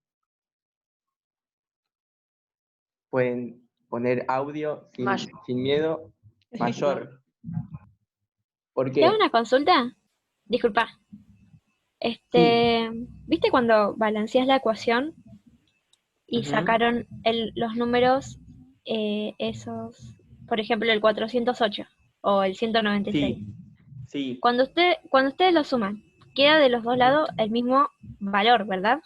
Pueden poner audio Mayor. sin miedo. Mayor. ¿Por ¿Te hago qué? una consulta? Disculpa. Sí. ¿Viste cuando balanceas la ecuación y Ujú. sacaron los números, esos, por ejemplo, el 408 o el 196? Sí, sí. Cuando ustedes lo suman, queda de los dos lados el mismo valor, ¿verdad?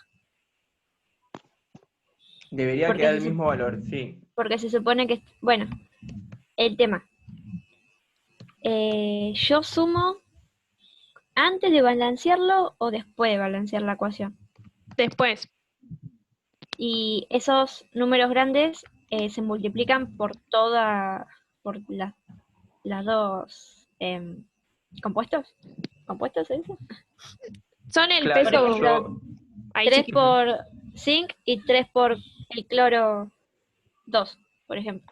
Debería Porque quedar se, el sup- mismo valor, sí. porque se supone que, bueno, el tema. Yo sumo antes de balancearlo o después de balancear la ecuación. Después, Y esos números grandes se multiplican por las dos compuestos. ¿Compuestos se dice? son el Claro, Por peso. ejemplo, Ahí 3 sí. por zinc y 3 por el cloro 2, por ejemplo.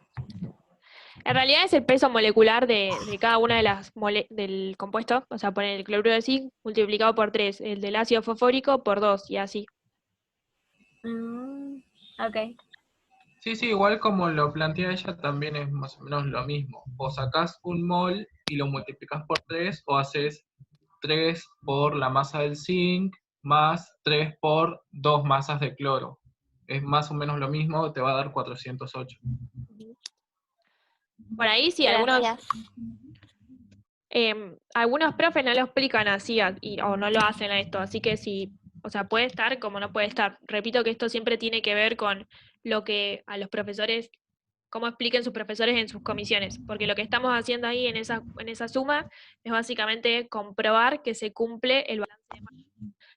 En realidad es el peso molecular de cada una de del compuesto. O sea, poner el cloruro de zinc multiplicado por 3, el del ácido fosfórico por 2 y así. Ok. Sí, igual como lo plantea ella, también es más o menos lo mismo. O sacás un mol y lo multiplicás por 3, o haces 3 por la masa del zinc más 3 por 2 masas de cloro. Es más o menos lo mismo, te va a dar 408. Por ahí sí, algunos Gracias. algunos profes no lo explican así o no lo hacen a esto, así que sí, o sea, puede estar como no puede estar. Repito que esto siempre tiene que ver con lo que a los profesores, cómo expliquen sus profesores en sus comisiones, porque lo que estamos haciendo ahí en esa suma es básicamente comprobar que se cumple el balance de masa,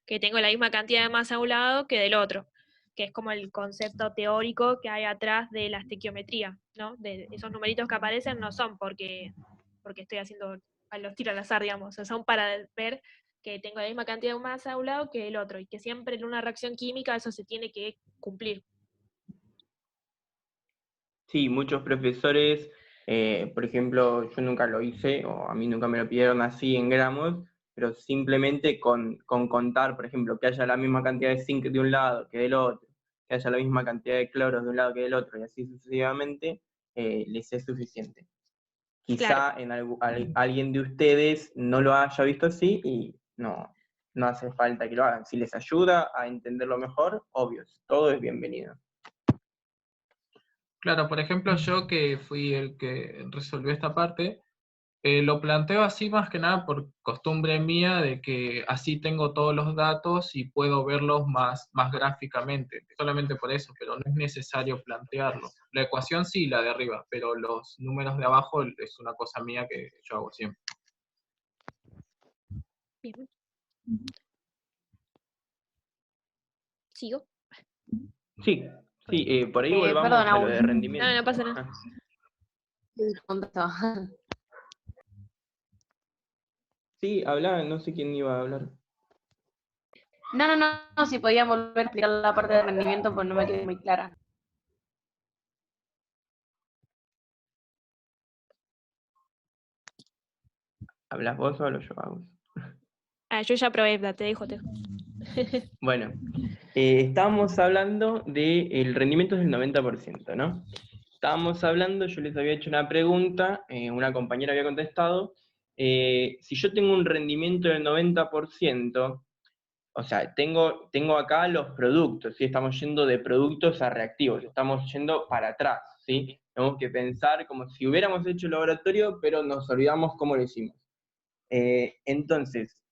que tengo la misma cantidad de masa a un lado que del otro, que es como el concepto teórico que hay atrás de la estequiometría, ¿no? De esos numeritos que aparecen no son porque estoy haciendo a los tiros al azar, digamos, o sea, son para ver que tengo la misma cantidad de masa a un lado que el otro, y que siempre en una reacción química eso se tiene que cumplir. Sí, muchos profesores, por ejemplo, yo nunca lo hice, o a mí nunca me lo pidieron así en gramos, pero simplemente con contar, por ejemplo, que haya la misma cantidad de zinc de un lado que del otro, que haya la misma cantidad de cloros de un lado que del otro, y así sucesivamente, les es suficiente. Quizá Claro. en alguien de ustedes no lo haya visto así y no hace falta que lo hagan. Si les ayuda a entenderlo mejor, obvio, todo es bienvenido. Claro, por ejemplo, yo que fui el que resolvió esta parte, lo planteo así más que nada por costumbre mía de que así tengo todos los datos y puedo verlos más gráficamente, solamente por eso, pero no es necesario plantearlo. La ecuación sí, la de arriba, pero los números de abajo es una cosa mía que yo hago siempre. Bien. ¿Sigo? Sí, por ahí volvamos perdón, a lo de Agus. rendimiento. No pasa nada. Sí, hablaba, no sé quién iba a hablar. No, si podía volver a explicar la parte de rendimiento, pues no me quedó muy clara. ¿Hablas vos o hablo yo, Agus? Yo ya probé, te dejo. Bueno, estábamos hablando del rendimiento del 90%, ¿no? Estábamos hablando, yo les había hecho una pregunta, una compañera había contestado, si yo tengo un rendimiento del 90%, o sea, tengo acá los productos, ¿sí? Estamos yendo de productos a reactivos, estamos yendo para atrás, ¿sí? Tenemos que pensar como si hubiéramos hecho el laboratorio, pero nos olvidamos cómo lo hicimos. Entonces,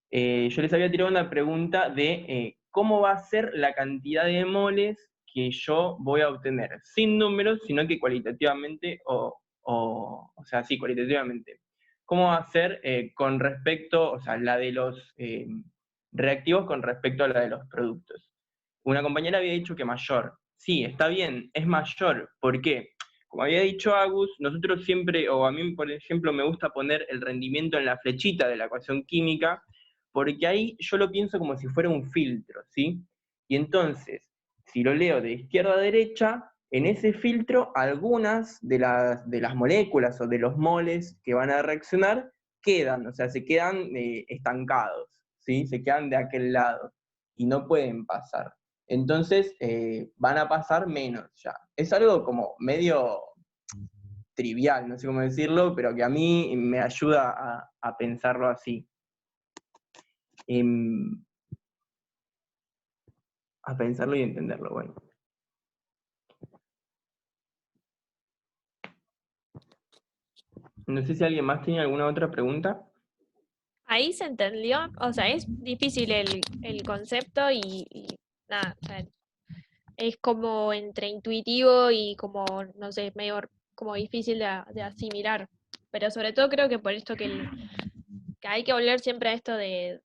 yo les había tirado una pregunta de cómo va a ser la cantidad de moles que yo voy a obtener, sin números, sino que cualitativamente, o sea, sí, cualitativamente. ¿Cómo va a ser con respecto, o sea, la de los reactivos con respecto a la de los productos? Una compañera había dicho que mayor. Sí, está bien, es mayor. ¿Por qué? Como había dicho Agus, nosotros siempre, o a mí, por ejemplo, me gusta poner el rendimiento en la flechita de la ecuación química, porque ahí yo lo pienso como si fuera un filtro, ¿sí? Y entonces, si lo leo de izquierda a derecha, en ese filtro algunas de las moléculas o de los moles que van a reaccionar quedan, o sea, se quedan estancados, ¿sí? Se quedan de aquel lado y no pueden pasar. Entonces, van a pasar menos ya. Es algo como medio trivial, no sé cómo decirlo, pero que a mí me ayuda a pensarlo así. A pensarlo y entenderlo, bueno. No sé si alguien más tiene alguna otra pregunta. Ahí se entendió, o sea, es difícil el concepto y nada, o sea, es como entre intuitivo y como, no sé, medio como difícil de asimilar. Pero sobre todo creo que por esto que hay que volver siempre a esto de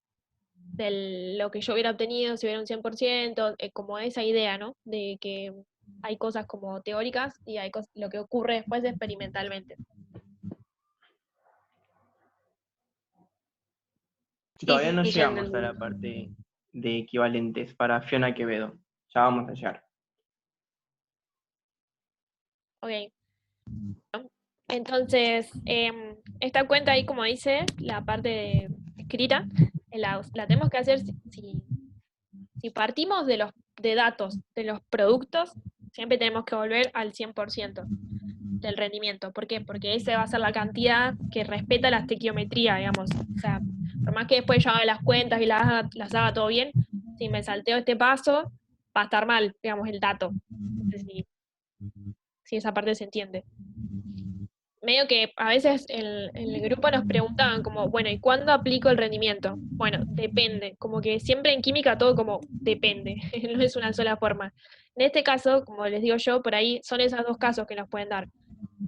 lo que yo hubiera obtenido si hubiera un 100%, como esa idea, ¿no? De que hay cosas como teóricas y hay lo que ocurre después experimentalmente. Todavía no sí, ya llegamos a entendí. la parte de equivalentes para Fiona Quevedo. Ya vamos a llegar. Ok. Entonces, esta cuenta ahí, como dice, la parte escrita, la tenemos que hacer si partimos de datos de los productos, siempre tenemos que volver al 100% del rendimiento. ¿Por qué? Porque esa va a ser la cantidad que respeta la estequiometría, digamos. O sea, por más que después yo haga las cuentas y las haga todo bien, si me salteo este paso, va a estar mal, digamos, el dato. No sé si esa parte se entiende. Medio que a veces el grupo nos preguntaban como, bueno, ¿y cuándo aplico el rendimiento? Bueno, depende, como que siempre en química todo como depende, no es una sola forma. En este caso, como les digo yo, por ahí son esos dos casos que nos pueden dar.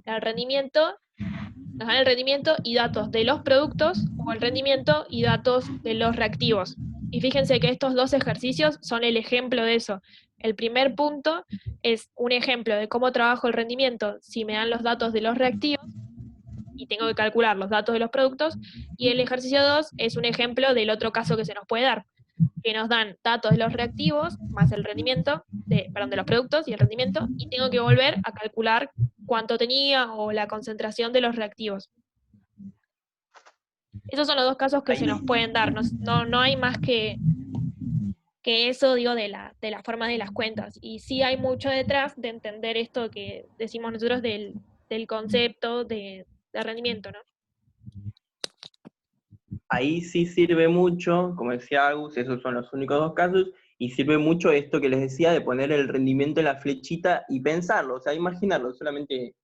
El rendimiento, nos dan el rendimiento y datos de los productos, o el rendimiento y datos de los reactivos. Y fíjense que estos dos ejercicios son el ejemplo de eso. El primer punto es un ejemplo de cómo trabajo el rendimiento si me dan los datos de los reactivos y tengo que calcular los datos de los productos, y el ejercicio 2 es un ejemplo del otro caso que se nos puede dar, que nos dan datos de los reactivos más el rendimiento, de los productos y el rendimiento, y tengo que volver a calcular cuánto tenía o la concentración de los reactivos. Esos son los dos casos que se nos pueden dar, no hay más que eso, digo, de la forma de las cuentas. Y sí hay mucho detrás de entender esto que decimos nosotros del concepto de rendimiento, ¿no? Ahí sí sirve mucho, como decía Agus, esos son los únicos dos casos, y sirve mucho esto que les decía de poner el rendimiento en la flechita y pensarlo, o sea, imaginarlo, solamente,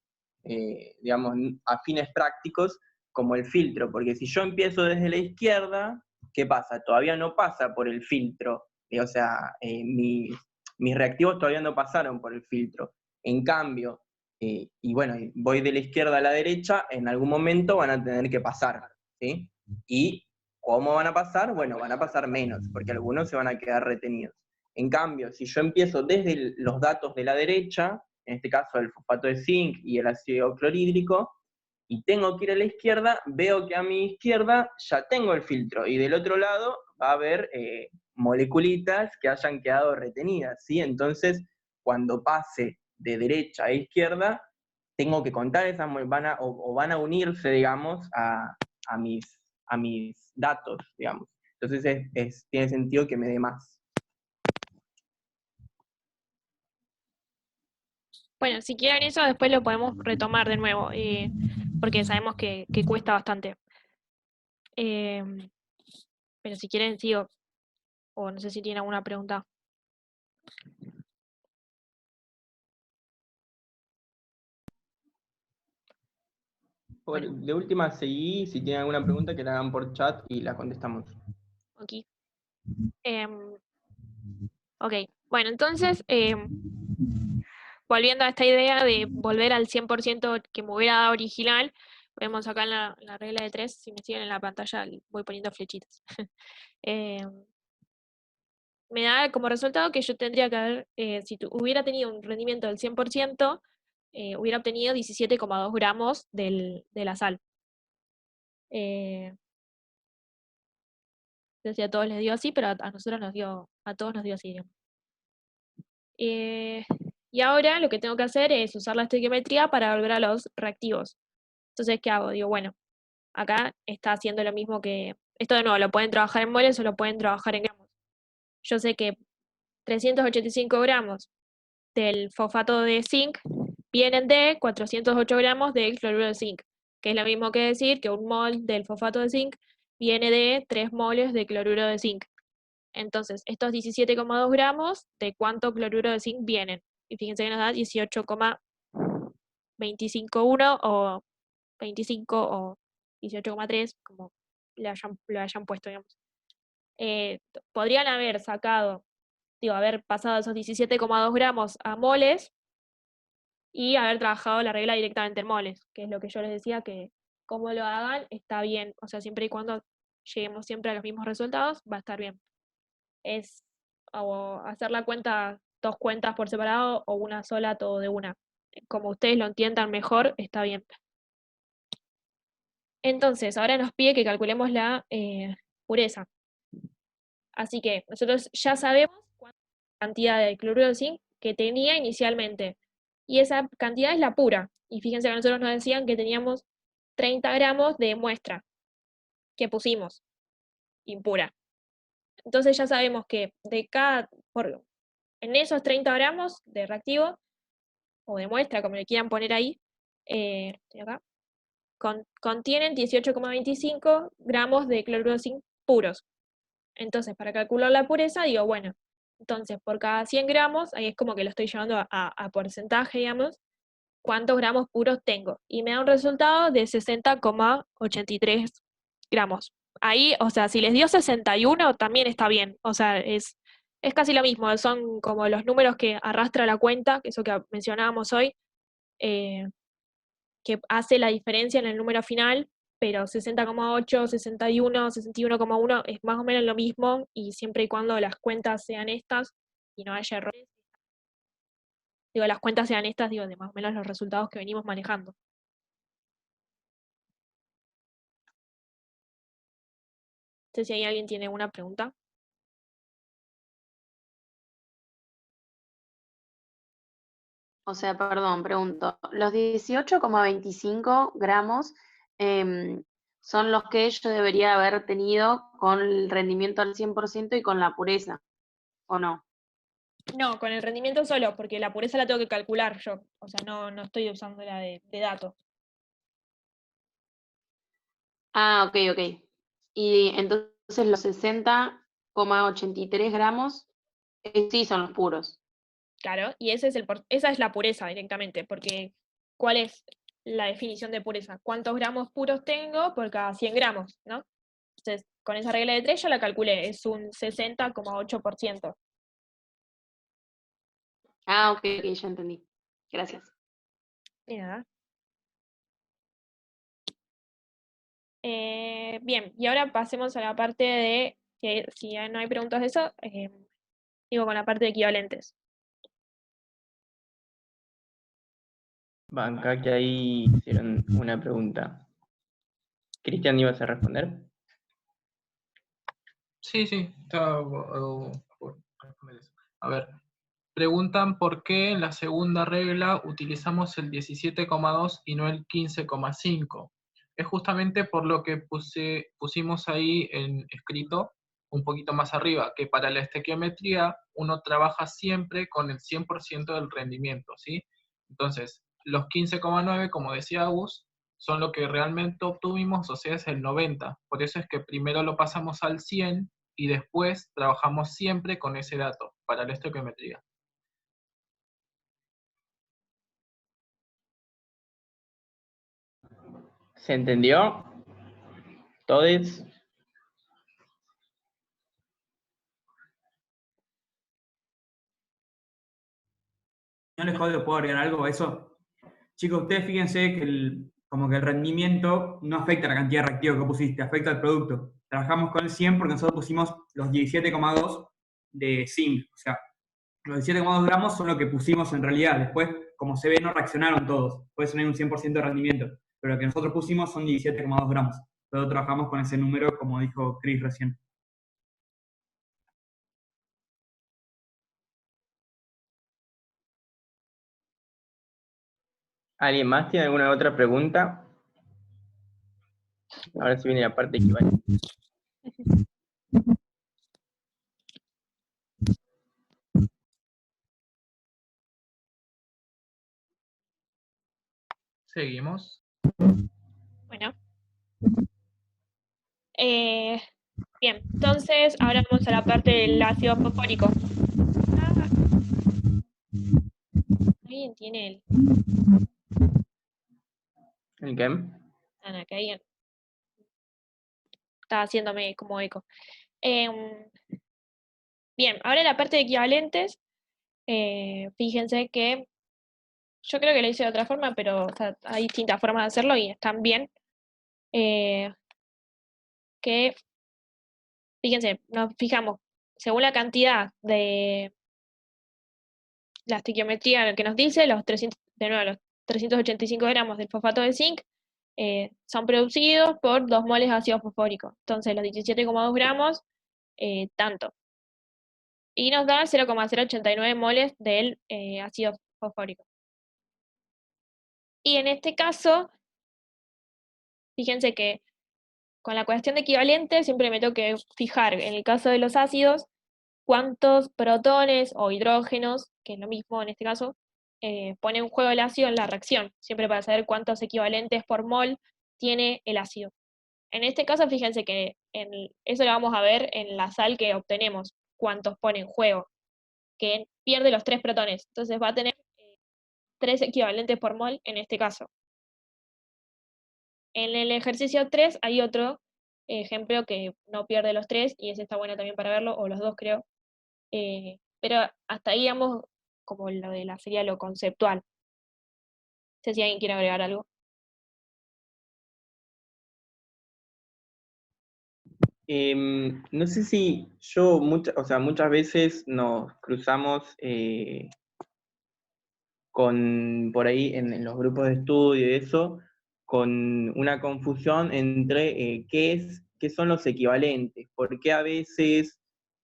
digamos, a fines prácticos, como el filtro, porque si yo empiezo desde la izquierda, ¿qué pasa? Todavía no pasa por el filtro, o sea, mis reactivos todavía no pasaron por el filtro. En cambio, y bueno, voy de la izquierda a la derecha, en algún momento van a tener que pasar, ¿sí? ¿Y cómo van a pasar? Bueno, van a pasar menos, porque algunos se van a quedar retenidos. En cambio, si yo empiezo desde los datos de la derecha, en este caso el fosfato de zinc y el ácido clorhídrico, y tengo que ir a la izquierda, veo que a mi izquierda ya tengo el filtro, y del otro lado va a haber moleculitas que hayan quedado retenidas, ¿sí? Entonces, cuando pase de derecha a izquierda, tengo que contar esas, van a unirse, digamos, a mis datos, digamos. Entonces tiene sentido que me dé más. Bueno, si quieren eso, después lo podemos retomar de nuevo, porque sabemos que cuesta bastante. Pero si quieren, sigo. O no sé si tienen alguna pregunta. De última, seguí, si tienen alguna pregunta que la hagan por chat y la contestamos. Ok. Ok, bueno, entonces, volviendo a esta idea de volver al 100% que me hubiera dado original, vemos acá en la regla de 3, si me siguen en la pantalla voy poniendo flechitas. Me da como resultado que yo tendría que haber, si hubiera tenido un rendimiento del 100%, hubiera obtenido 17,2 gramos de la sal. No sé si a todos les dio así, pero a nosotros a todos nos dio así, digamos. Y ahora lo que tengo que hacer es usar la estequiometría para volver a los reactivos. Entonces, ¿qué hago? Digo, bueno, acá está haciendo lo mismo que... Esto de nuevo, lo pueden trabajar en moles o lo pueden trabajar en gramos. Yo sé que 385 gramos del fosfato de zinc vienen de 408 gramos del cloruro de zinc, que es lo mismo que decir que un mol del fosfato de zinc viene de 3 moles de cloruro de zinc. Entonces, estos 17,2 gramos, ¿de cuánto cloruro de zinc vienen? Y fíjense que nos da 18,251 o 25 o 18,3, como lo hayan puesto, digamos. Podrían haber sacado, haber pasado esos 17,2 gramos a moles y haber trabajado la regla directamente en moles, que es lo que yo les decía, que como lo hagan está bien, o sea, siempre y cuando lleguemos siempre a los mismos resultados, va a estar bien. Es o hacer la cuenta, 2 cuentas por separado o una sola, todo de una. Como ustedes lo entiendan mejor, está bien. Entonces, ahora nos pide que calculemos la pureza. Así que nosotros ya sabemos cuánta cantidad de cloruro de zinc que tenía inicialmente. Y esa cantidad es la pura. Y fíjense que nosotros nos decían que teníamos 30 gramos de muestra que pusimos impura. Entonces ya sabemos que en esos 30 gramos de reactivo, o de muestra, como le quieran poner ahí, acá, contienen 18,25 gramos de cloruro de zinc puros. Entonces, para calcular la pureza, digo, bueno, entonces por cada 100 gramos, ahí es como que lo estoy llevando a porcentaje, digamos, cuántos gramos puros tengo. Y me da un resultado de 60,83 gramos. Ahí, o sea, si les dio 61, también está bien. O sea, es casi lo mismo, son como los números que arrastra la cuenta, que eso que mencionábamos hoy, eh, que hace la diferencia en el número final, pero 60,8, 61, 61,1 es más o menos lo mismo, y siempre y cuando las cuentas sean estas y no haya errores, digo, las cuentas sean estas, digo, de más o menos los resultados que venimos manejando. No sé si ahí alguien tiene una pregunta. O sea, perdón, pregunto, los 18,25 gramos son los que yo debería haber tenido con el rendimiento al 100% y con la pureza, ¿o no? No, con el rendimiento solo, porque la pureza la tengo que calcular yo. O sea, no estoy usando la de datos. Ah, ok, ok. Y entonces los 60,83 gramos sí son los puros. Claro, y esa es la pureza directamente, porque ¿cuál es la definición de pureza? ¿Cuántos gramos puros tengo por cada 100 gramos, ¿no? Entonces, con esa regla de 3 yo la calculé, es un 60,8%. Ah, ok, ok, ya entendí. Gracias. Y nada. Bien, y ahora pasemos a la parte de, si ya no hay preguntas de eso, digo con la parte de equivalentes. Banca, que ahí hicieron una pregunta. Cristian, ¿ibas a responder? Sí, estaba por responder eso. A ver, preguntan por qué en la segunda regla utilizamos el 17,2 y no el 15,5. Es justamente por lo que pusimos ahí en escrito un poquito más arriba, que para la estequiometría uno trabaja siempre con el 100% del rendimiento, ¿sí? Entonces, los 15,9, como decía Agus, son lo que realmente obtuvimos, o sea, es el 90. Por eso es que primero lo pasamos al 100 y después trabajamos siempre con ese dato para la estequiometría. ¿Se entendió? ¿Todes? ¿No les jodo, puedo agregar algo a eso? Chicos, ustedes fíjense que como que el rendimiento no afecta a la cantidad de reactivos que pusiste, afecta al producto. Trabajamos con el 100 porque nosotros pusimos los 17,2 de zinc. O sea, los 17,2 gramos son lo que pusimos en realidad. Después, como se ve, no reaccionaron todos. Puede tener un 100% de rendimiento. Pero lo que nosotros pusimos son 17,2 gramos. Nosotros trabajamos con ese número, como dijo Chris recién. ¿Alguien más tiene alguna otra pregunta? Ahora sí viene la parte equivalente. Seguimos. Bueno. Bien, entonces ahora vamos a la parte del ácido fosfórico. Ah, ¿alguien tiene el...? ¿El qué? Ah, no, que alguien está haciéndome como eco. Bien, ahora en la parte de equivalentes, fíjense que yo creo que lo hice de otra forma, pero o sea, hay distintas formas de hacerlo y están bien. Que, fíjense, nos fijamos, según la cantidad de la estequiometría que nos dice, los 300, de nuevo, los 385 gramos del fosfato de zinc son producidos por 2 moles de ácido fosfórico. Entonces, los 17,2 gramos, tanto. Y nos da 0,089 moles del ácido fosfórico. Y en este caso, fíjense que con la cuestión de equivalente siempre me tengo que fijar, en el caso de los ácidos, cuántos protones o hidrógenos, que es lo mismo en este caso, pone en juego el ácido en la reacción, siempre para saber cuántos equivalentes por mol tiene el ácido. En este caso, fíjense que eso lo vamos a ver en la sal que obtenemos, cuántos pone en juego, que pierde los 3 protones. Entonces va a tener 3 equivalentes por mol en este caso. En el ejercicio 3 hay otro ejemplo que no pierde los 3, y ese está bueno también para verlo, o los 2 creo. Pero hasta ahí, digamos, como lo de sería lo conceptual. No sé si alguien quiere agregar algo. No sé si yo, muchas veces nos cruzamos por ahí en los grupos de estudio y eso, con una confusión entre qué son los equivalentes, por qué a veces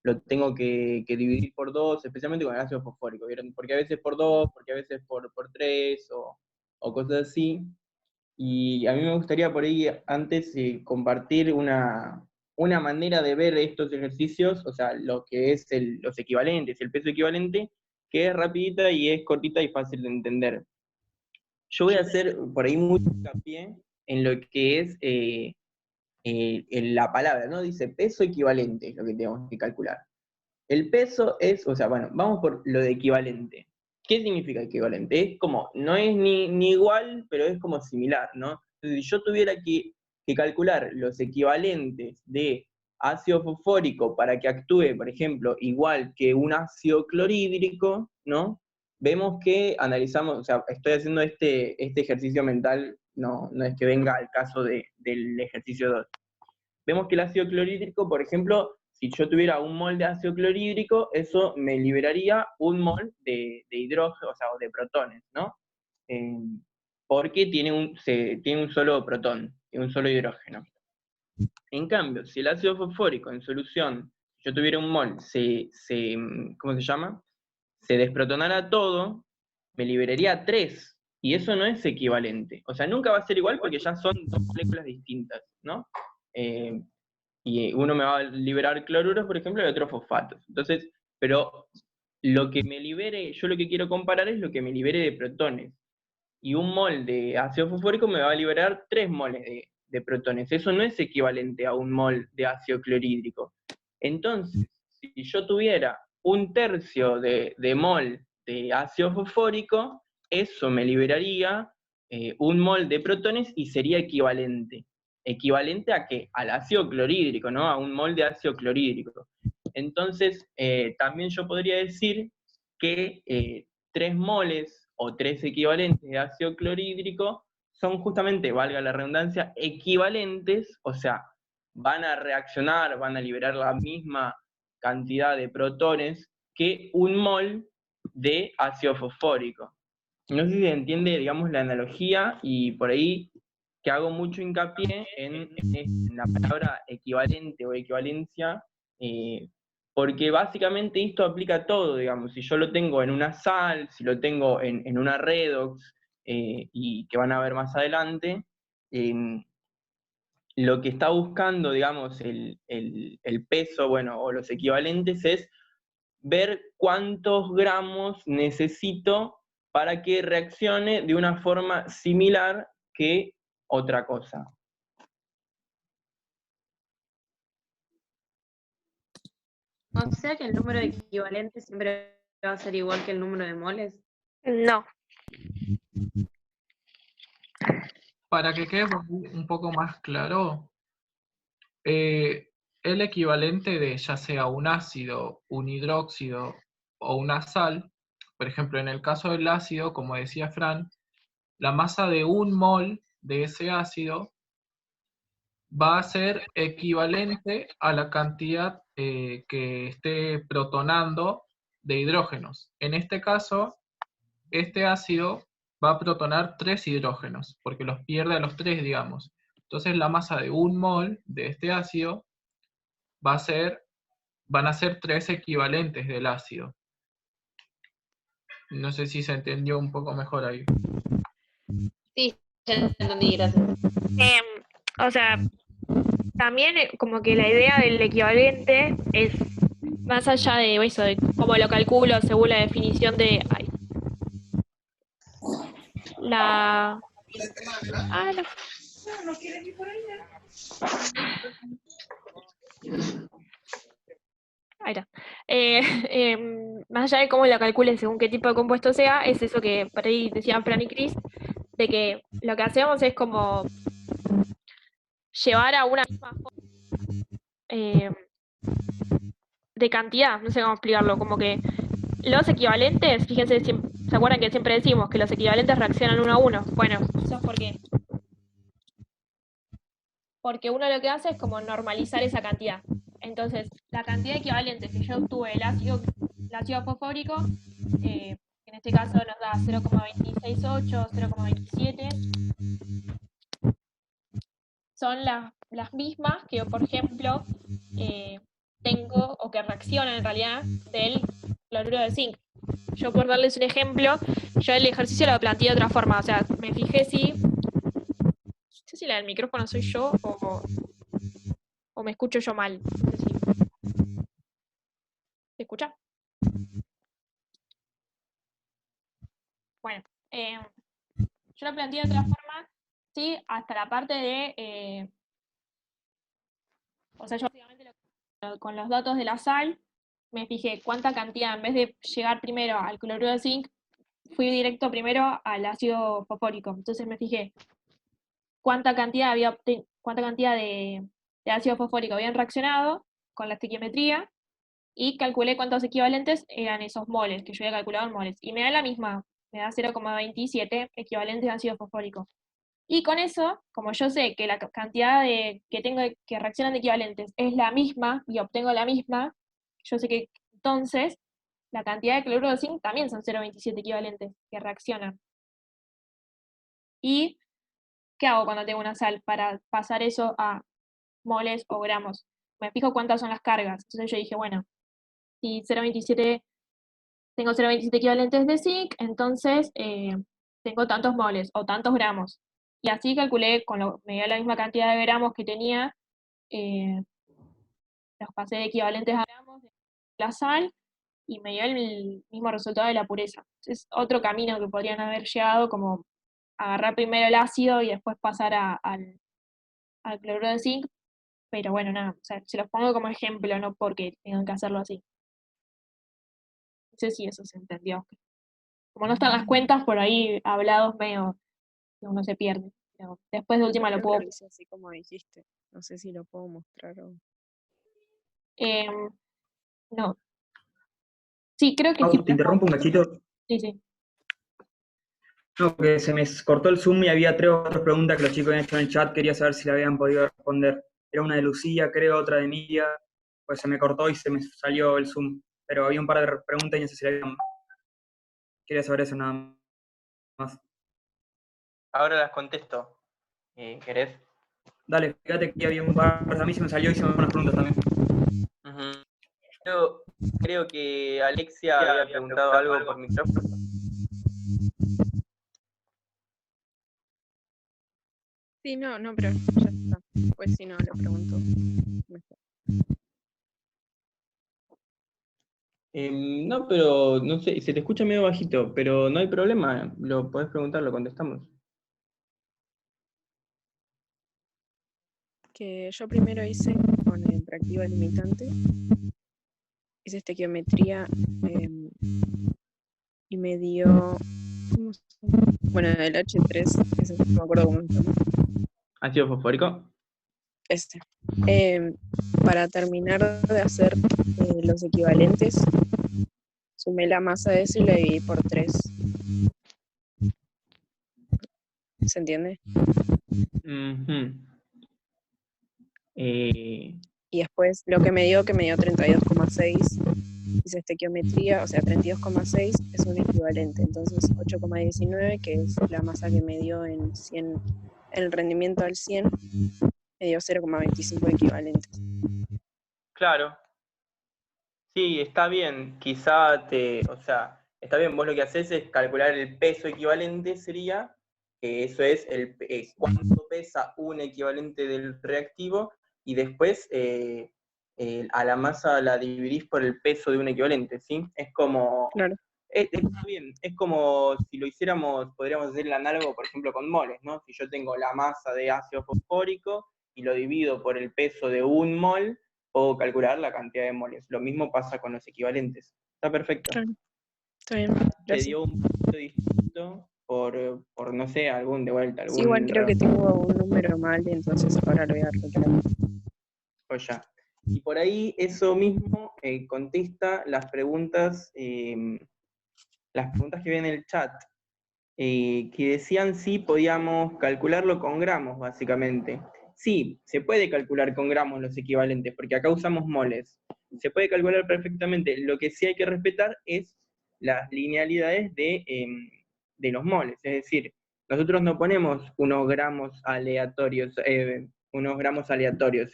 lo tengo que dividir por 2, especialmente con el ácido fosfórico, ¿vieron? Porque a veces por 2, porque a veces por 3, o cosas así. Y a mí me gustaría por ahí antes compartir una manera de ver estos ejercicios, o sea, lo que es los equivalentes, el peso equivalente, que es rapidita y es cortita y fácil de entender. Yo voy a hacer por ahí mucho hincapié en lo que es en la palabra, ¿no? Dice peso equivalente, es lo que tenemos que calcular. El peso es, o sea, bueno, vamos por lo de equivalente. ¿Qué significa equivalente? Es como, no es ni igual, pero es como similar, ¿no? Entonces, si yo tuviera que calcular los equivalentes de ácido fosfórico para que actúe, por ejemplo, igual que un ácido clorhídrico, ¿no? Vemos que analizamos, o sea, estoy haciendo este ejercicio mental, no es que venga al caso del ejercicio 2. Vemos que el ácido clorhídrico, por ejemplo, si yo tuviera un mol de ácido clorhídrico, eso me liberaría un mol de hidrógeno, o sea, o de protones, ¿no? Porque tiene un solo protón, y un solo hidrógeno. En cambio, si el ácido fosfórico en solución, si yo tuviera un mol, ¿cómo se llama? Se desprotonara todo, me liberaría 3, y eso no es equivalente. O sea, nunca va a ser igual porque ya son 2 moléculas distintas, ¿no? Y uno me va a liberar cloruros, por ejemplo, y otro fosfatos. Entonces, pero lo que me libere, yo lo que quiero comparar es lo que me libere de protones. Y un mol de ácido fosfórico me va a liberar 3 moles de protones. Eso no es equivalente a un mol de ácido clorhídrico. Entonces, si yo tuviera 1/3 de mol de ácido fosfórico, eso me liberaría 1 mol de protones y sería equivalente. ¿Equivalente a qué? Al ácido clorhídrico, ¿no? A un mol de ácido clorhídrico. Entonces, también yo podría decir que 3 moles o 3 equivalentes de ácido clorhídrico son justamente, valga la redundancia, equivalentes, o sea, van a reaccionar, van a liberar la misma cantidad de protones que un mol de ácido fosfórico. No sé si se entiende, digamos, la analogía, y por ahí que hago mucho hincapié en la palabra equivalente o equivalencia, porque básicamente esto aplica a todo, digamos. Si yo lo tengo en una sal, si lo tengo en una redox, y que van a ver más adelante, lo que está buscando, digamos, el peso, bueno, o los equivalentes, es ver cuántos gramos necesito para que reaccione de una forma similar que otra cosa. O sea que el número de equivalentes siempre va a ser igual que el número de moles. No. Para que quede un poco más claro, el equivalente de ya sea un ácido, un hidróxido o una sal, por ejemplo, en el caso del ácido, como decía Fran, la masa de un mol de ese ácido va a ser equivalente a la cantidad que esté protonando de hidrógenos. En este caso, este ácido va a protonar 3 hidrógenos, porque los pierde a los 3, digamos. Entonces la masa de un mol de este ácido van a ser 3 equivalentes del ácido. No sé si se entendió un poco mejor ahí. Sí, ya entendí, gracias. O sea, también como que la idea del equivalente es más allá de eso, de cómo lo calculo según la definición de... no. Ahí está. Más allá de cómo la calculen según qué tipo de compuesto sea, es eso que por ahí decían Fran y Cris, de que lo que hacemos es como llevar a una misma forma de cantidad, no sé cómo explicarlo, como que los equivalentes, fíjense, ¿se acuerdan que siempre decimos que los equivalentes reaccionan uno a uno? Bueno, eso es porque uno lo que hace es como normalizar esa cantidad. Entonces, la cantidad de equivalentes que yo obtuve del ácido fosfórico, en este caso nos da 0,268, 0,27, son las mismas que, por ejemplo, tengo, o que reaccionan en realidad, del cloruro de zinc. Yo, por darles un ejemplo, yo el ejercicio lo planteé de otra forma, o sea, me fijé si, no sé si la del micrófono soy yo o me escucho yo mal. No sé si- ¿Se escucha? Bueno, yo lo planteé de otra forma, sí, hasta la parte de, o sea, yo básicamente con los datos de la sal, me fijé cuánta cantidad, en vez de llegar primero al cloruro de zinc, fui directo primero al ácido fosfórico. Entonces me fijé cuánta cantidad de ácido fosfórico habían reaccionado con la estequiometría y calculé cuántos equivalentes eran esos moles, que yo había calculado en moles. Y me da la misma, me da 0,27 equivalentes de ácido fosfórico. Y con eso, como yo sé que la cantidad que tengo que reaccionan de equivalentes es la misma y obtengo la misma, yo sé que entonces la cantidad de cloruro de zinc también son 0,27 equivalentes que reaccionan. ¿Y qué hago cuando tengo una sal para pasar eso a moles o gramos? Me fijo cuántas son las cargas. Entonces yo dije, bueno, si 0,27 tengo 0,27 equivalentes de zinc, entonces tengo tantos moles o tantos gramos. Y así calculé, me dio la misma cantidad de gramos que tenía, eh, los pasé de equivalentes a gramos de la sal y me dio el mismo resultado de la pureza. Es otro camino que podrían haber llegado, como agarrar primero el ácido y después pasar al cloruro de zinc, pero bueno, nada, o sea, se los pongo como ejemplo, no porque tengan que hacerlo así. No sé si eso se entendió. Como no están las cuentas, por ahí hablados medio, uno se pierde. Pero después de última lo Creo que puedo. lo hice así como dijiste. No sé si lo puedo mostrar o... em, no. Sí, creo que sí. Te interrumpo un cachito. Sí, sí. No, que se me cortó el Zoom y había 3 o 4 preguntas que los chicos habían hecho en el chat, quería saber si la habían podido responder. Era una de Lucía, creo, otra de Emilia, pues se me cortó y se me salió el Zoom. Pero había un par de preguntas y no sé si la habían... Quería saber eso nada más. Ahora las contesto. ¿Querés? Dale, fíjate que había un par, a mí se me salió y se me unas preguntas también. Creo que Alexia había preguntado algo por micrófono. Sí, no, pero ya está. Pues si no, le pregunto mejor. No, pero no sé, se te escucha medio bajito, pero no hay problema, lo podés preguntar, lo contestamos. Que yo primero hice con el reactivo limitante, hice estequiometría y me dio, ¿cómo se llama? Bueno, el H3, ese, no me acuerdo cómo se llama. ¿Ácido fosfórico? Este. Para terminar de hacer los equivalentes, sumé la masa de eso y la dividí por 3. ¿Se entiende? Y después lo que me dio 32,6, hice estequiometría, o sea, 32,6 es un equivalente. Entonces 8,19, que es la masa que me dio en 100, el rendimiento al 100, me dio 0,25 equivalentes. Claro. Sí, está bien. Está bien, vos lo que haces es calcular el peso equivalente, sería, que eso es cuánto pesa un equivalente del reactivo, y después a la masa la dividís por el peso de un equivalente, ¿sí? Es como, Claro. Está bien, es como si lo hiciéramos, podríamos hacer el análogo, por ejemplo, con moles, ¿no? Si yo tengo la masa de ácido fosfórico y lo divido por el peso de un mol, puedo calcular la cantidad de moles. Lo mismo pasa con los equivalentes. Está perfecto. Claro. Está bien, Te gracias. dio un punto distinto por no sé, de vuelta, Sí, igual algún creo que error. tengo un número mal, entonces ahora lo voy a arreglar. O ya. Y por ahí eso mismo contesta las preguntas que vienen en el chat, que decían si podíamos calcularlo con gramos, básicamente. Sí, se puede calcular con gramos los equivalentes, porque acá usamos moles. Se puede calcular perfectamente. Lo que sí hay que respetar es las linealidades de los moles. Es decir, nosotros no ponemos unos gramos aleatorios en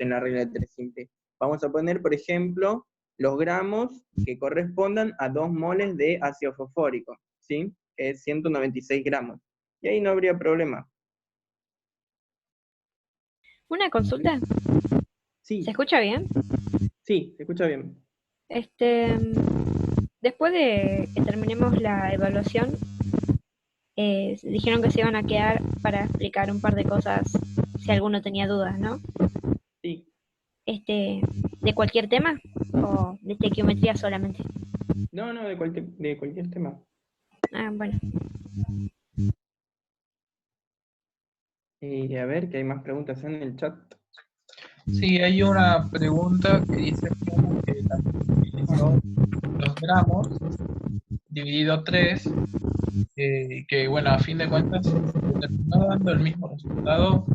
la regla de tres simple. Vamos a poner, por ejemplo, los gramos que correspondan a 2 moles de ácido fosfórico, ¿sí? Que es 196 gramos. Y ahí no habría problema. Una consulta, Sí, ¿se escucha bien? sí, se escucha bien. Después de que terminemos la evaluación, dijeron que se iban a quedar para explicar un par de cosas si alguno tenía dudas, ¿no? Sí. ¿De cualquier tema o de estequiometría solamente? No, de cualquier tema. Ah, bueno. A ver, que hay más preguntas en el chat. Sí, hay una pregunta que dice cómo que también utilizó los gramos dividido 3, que bueno, a fin de cuentas terminó dando el mismo resultado,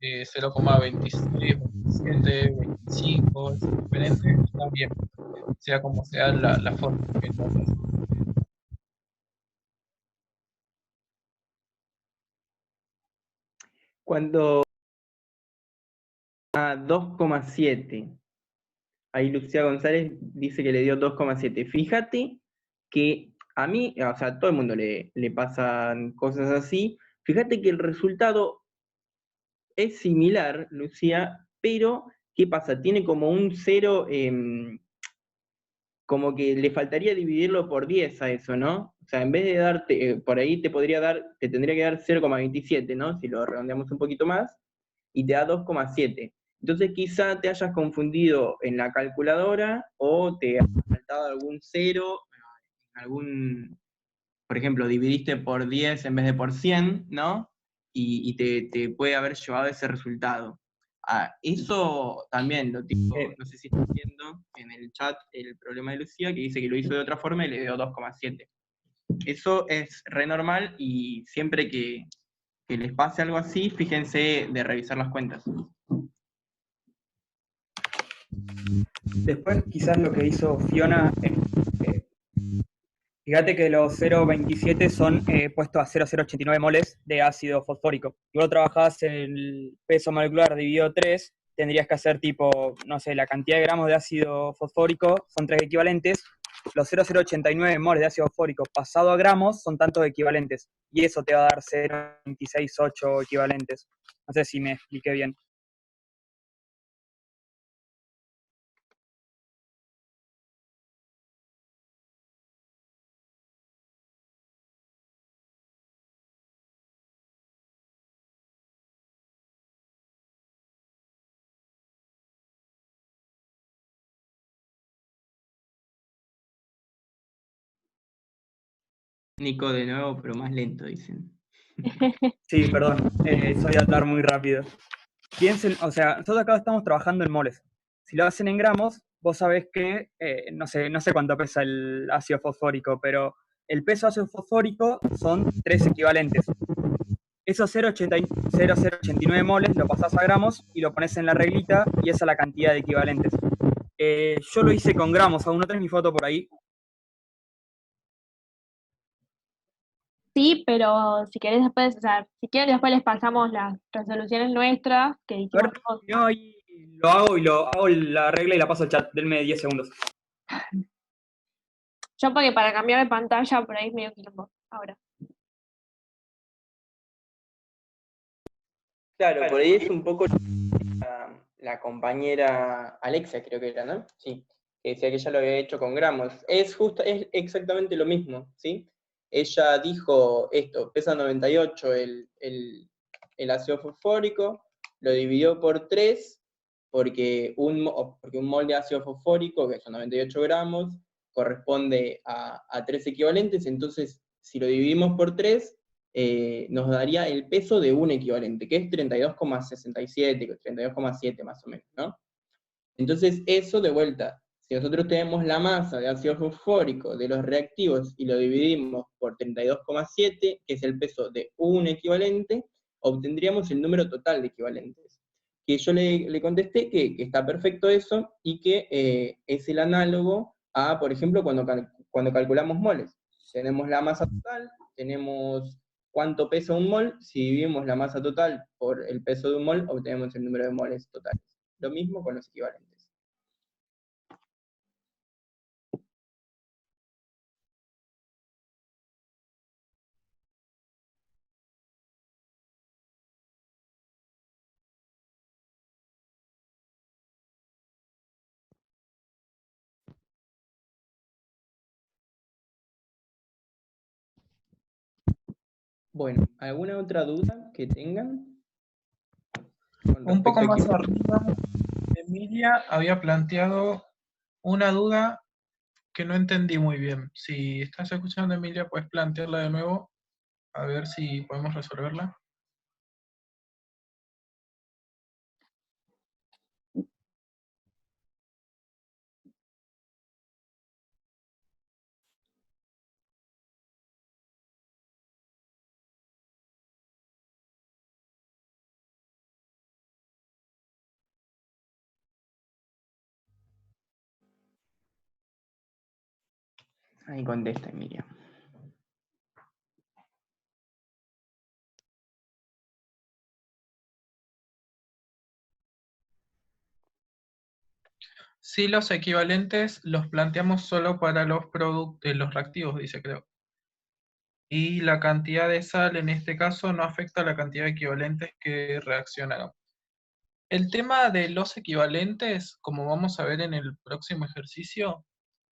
0,26, 27, 25, es diferente, está bien, sea como sea la forma que lo hace. Cuando a 2,7, ahí Lucía González dice que le dio 2,7. Fíjate que a mí, o sea, a todo el mundo le pasan cosas así. Fíjate que el resultado es similar, Lucía, pero ¿qué pasa? Tiene como un 0, como que le faltaría dividirlo por 10 a eso, ¿no? O sea, en vez de darte, por ahí te tendría que dar 0,27, ¿no? Si lo redondeamos un poquito más, y te da 2,7. Entonces quizá te hayas confundido en la calculadora o te ha faltado algún cero, por ejemplo, dividiste por 10 en vez de por 100, ¿no? Y te puede haber llevado ese resultado. Eso también lo tipo, no sé si están viendo en el chat el problema de Lucía, que dice que lo hizo de otra forma y le dio 2,7. Eso es re normal y siempre que les pase algo así, fíjense de revisar las cuentas. Después, quizás lo que hizo Fiona, fíjate que los 0,27 son puestos a 0,089 moles de ácido fosfórico. Si vos trabajás en el peso molecular dividido 3, tendrías que hacer tipo, no sé, la cantidad de gramos de ácido fosfórico son 3 equivalentes. Los 0,089 moles de ácido fosfórico pasado a gramos son tantos equivalentes. Y eso te va a dar 0,268 equivalentes. No sé si me expliqué bien. Nico de nuevo, pero más lento, dicen. Sí, perdón, soy de hablar muy rápido. Piensen, o sea, nosotros acá estamos trabajando en moles. Si lo hacen en gramos, vos sabés que, no sé cuánto pesa el ácido fosfórico, pero el peso ácido fosfórico son 3 equivalentes. Esos 0,089 moles lo pasás a gramos y lo pones en la reglita y esa es la cantidad de equivalentes. Yo lo hice con gramos, aún no tenés mi foto por ahí. Sí, pero si querés después, o sea, si quieren después les pasamos las resoluciones nuestras que A hicimos ver, todos. yo ahí lo hago y lo hago la regla y la paso al chat. Denme 10 segundos. Yo porque para cambiar de pantalla por ahí es medio quilombo ahora. Claro, por ahí es un poco la compañera Alexia, creo que era, ¿no? Sí. que decía que ella lo había hecho con gramos. Es exactamente lo mismo, ¿sí? Ella dijo esto, pesa 98 el ácido fosfórico, lo dividió por 3, porque un mol de ácido fosfórico, que son 98 gramos, corresponde a 3 equivalentes, entonces si lo dividimos por 3, nos daría el peso de un equivalente, que es 32,67, 32,7 más o menos, ¿no? Entonces eso de vuelta, si nosotros tenemos la masa de ácido fosfórico de los reactivos y lo dividimos por 32,7, que es el peso de un equivalente, obtendríamos el número total de equivalentes. Que yo le contesté que está perfecto eso y que es el análogo a, por ejemplo, cuando calculamos moles. Tenemos la masa total, tenemos cuánto pesa un mol, si dividimos la masa total por el peso de un mol, obtenemos el número de moles totales. Lo mismo con los equivalentes. Bueno, ¿alguna otra duda que tengan? Un poco más arriba, Emilia había planteado una duda que no entendí muy bien. Si estás escuchando, Emilia, puedes plantearla de nuevo, a ver si podemos resolverla. Ahí contesta Emilia. Sí, los equivalentes los planteamos solo para los los reactivos, dice, creo. Y la cantidad de sal en este caso no afecta a la cantidad de equivalentes que reaccionaron. El tema de los equivalentes, como vamos a ver en el próximo ejercicio,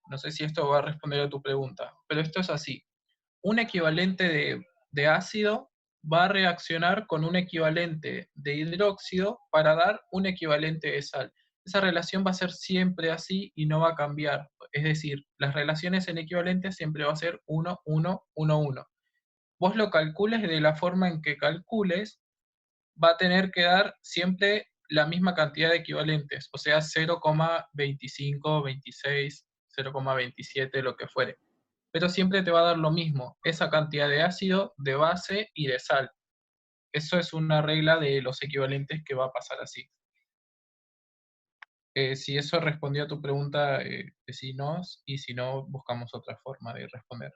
no sé si esto va a responder a tu pregunta, pero esto es así. Un equivalente de ácido va a reaccionar con un equivalente de hidróxido para dar un equivalente de sal. Esa relación va a ser siempre así y no va a cambiar. Es decir, las relaciones en equivalentes siempre va a ser 1, 1, 1, 1. Vos lo calcules de la forma en que calcules, va a tener que dar siempre la misma cantidad de equivalentes, o sea, 0,25, 26, 0,27, lo que fuere. Pero siempre te va a dar lo mismo, esa cantidad de ácido, de base y de sal. Eso es una regla de los equivalentes que va a pasar así. Si eso respondió a tu pregunta, decinos, y si no, buscamos otra forma de responder.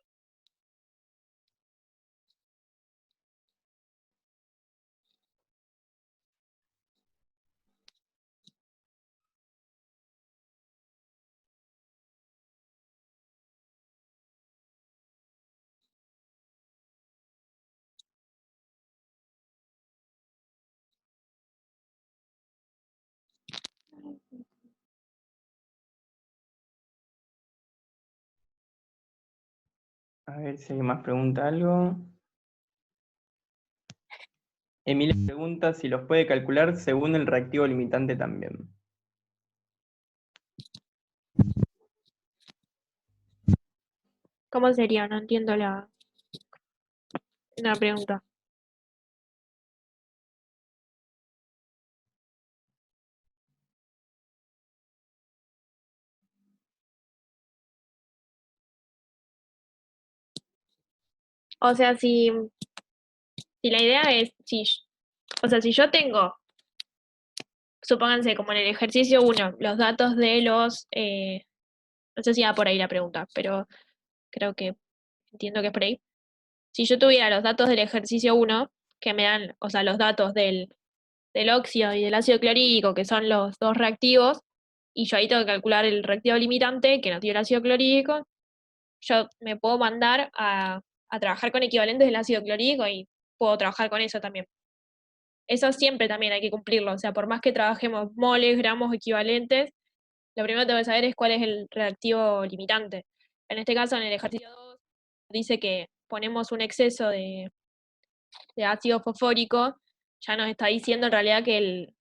A ver si alguien más pregunta algo. Emilia pregunta si los puede calcular según el reactivo limitante también. ¿Cómo sería? No entiendo la pregunta. O sea, si la idea es, si yo tengo, supónganse, como en el ejercicio 1, los datos de los, no sé si va por ahí la pregunta, pero creo que entiendo que es por ahí. Si yo tuviera los datos del ejercicio 1, que me dan, o sea, los datos del óxido y del ácido clorhídrico, que son los dos reactivos, y yo ahí tengo que calcular el reactivo limitante, que no tiene el ácido clorhídrico, yo me puedo mandar a trabajar con equivalentes del ácido clorhídrico y puedo trabajar con eso también. Eso siempre también hay que cumplirlo, o sea, por más que trabajemos moles, gramos, equivalentes, lo primero que tengo que saber es cuál es el reactivo limitante. En este caso, en el ejercicio 2, dice que ponemos un exceso de ácido fosfórico, ya nos está diciendo en realidad que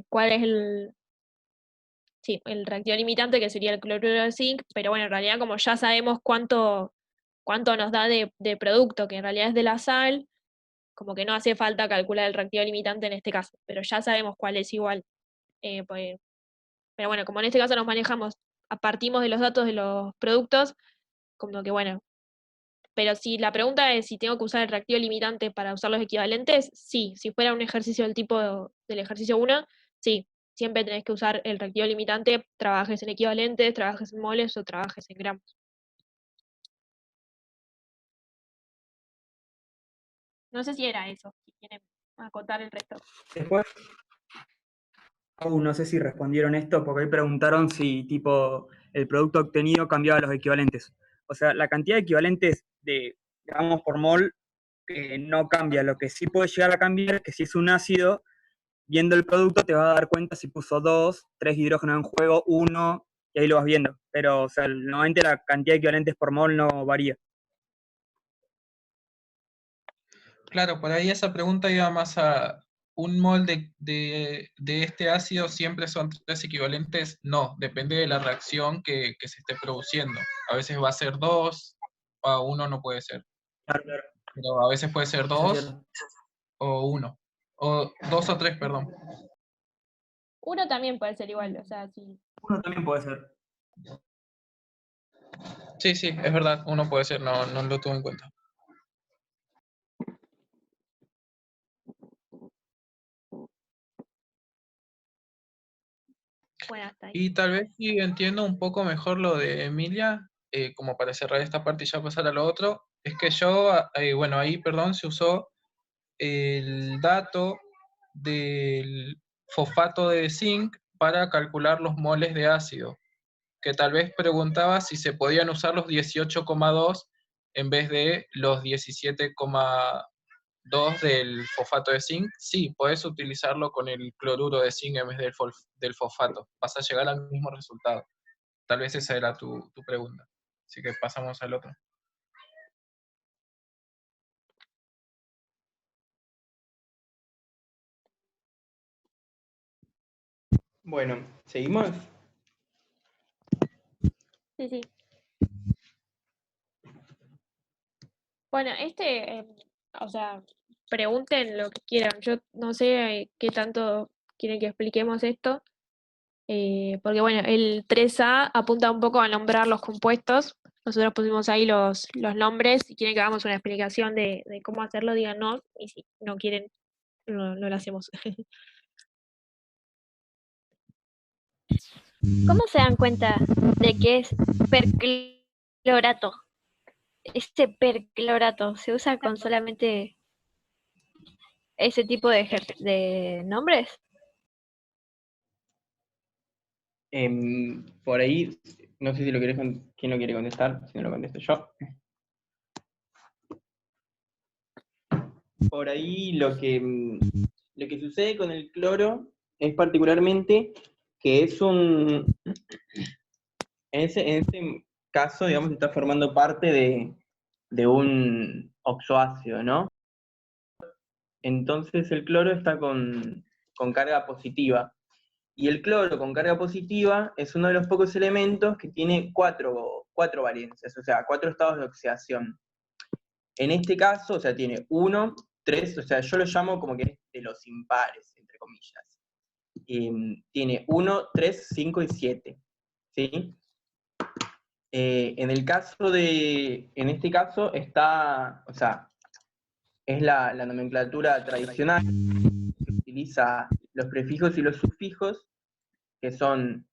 cuál es el reactivo limitante, que sería el cloruro de zinc, pero bueno, en realidad como ya sabemos cuánto nos da de producto, que en realidad es de la sal, como que no hace falta calcular el reactivo limitante en este caso, pero ya sabemos cuál es igual. Pero bueno, como en este caso nos manejamos, partimos de los datos de los productos, como que bueno. Pero si la pregunta es si tengo que usar el reactivo limitante para usar los equivalentes, sí. Si fuera un ejercicio del tipo del ejercicio 1, sí. Siempre tenés que usar el reactivo limitante, trabajes en equivalentes, trabajes en moles o trabajes en gramos. No sé si era eso, si quieren acotar el resto. Después, no sé si respondieron esto, porque ahí preguntaron si tipo el producto obtenido cambiaba los equivalentes. O sea, la cantidad de equivalentes de gramos por mol no cambia. Lo que sí puede llegar a cambiar es que si es un ácido, viendo el producto te vas a dar cuenta si puso 2, 3 hidrógenos en juego, 1, y ahí lo vas viendo. Pero, o sea, normalmente la cantidad de equivalentes por mol no varía. Claro, por ahí esa pregunta iba más a un mol de este ácido, ¿siempre son 3 equivalentes? No, depende de la reacción que se esté produciendo. A veces va a ser 2, a 1 no puede ser. Claro, claro. Pero a veces puede ser Eso es 2 cierto. o 1. O 2 o 3, perdón. Uno también puede ser igual, o sea, sí. Uno también puede ser. Sí, es verdad, uno puede ser, no lo tuve en cuenta. Bueno, hasta ahí. Y tal vez si entiendo un poco mejor lo de Emilia, como para cerrar esta parte y ya pasar a lo otro, es que yo, bueno, ahí, perdón, se usó el dato del fosfato de zinc para calcular los moles de ácido, que tal vez preguntaba si se podían usar los 18,2 en vez de los 17,2 del fosfato de zinc. Sí, puedes utilizarlo con el cloruro de zinc en vez del fosfato. Vas a llegar al mismo resultado. Tal vez esa era tu pregunta. Así que pasamos al otro. Bueno, ¿seguimos? Sí, sí. Bueno, o sea, pregunten lo que quieran. Yo no sé qué tanto quieren que expliquemos esto, porque bueno, el 3A apunta un poco a nombrar los compuestos. Nosotros pusimos ahí los nombres. Si quieren que hagamos una explicación de cómo hacerlo, díganos. Y si no quieren, no lo hacemos. ¿Cómo se dan cuenta de que es perclorato? Este perclorato se usa con solamente ese tipo de nombres. Por ahí, no sé si lo querés, quién lo quiere contestar, si no lo contesto yo. Por ahí lo que sucede con el cloro es particularmente que es en ese caso, digamos, está formando parte de un oxoácido, ¿no? Entonces el cloro está con carga positiva. Y el cloro con carga positiva es uno de los pocos elementos que tiene cuatro valencias, o sea, 4 estados de oxidación. En este caso, o sea, tiene 1, 3, o sea, yo lo llamo como que es de los impares, entre comillas. Tiene 1, 3, 5 y 7, ¿sí? En este caso está, o sea, es la nomenclatura tradicional, que utiliza los prefijos y los sufijos, que son,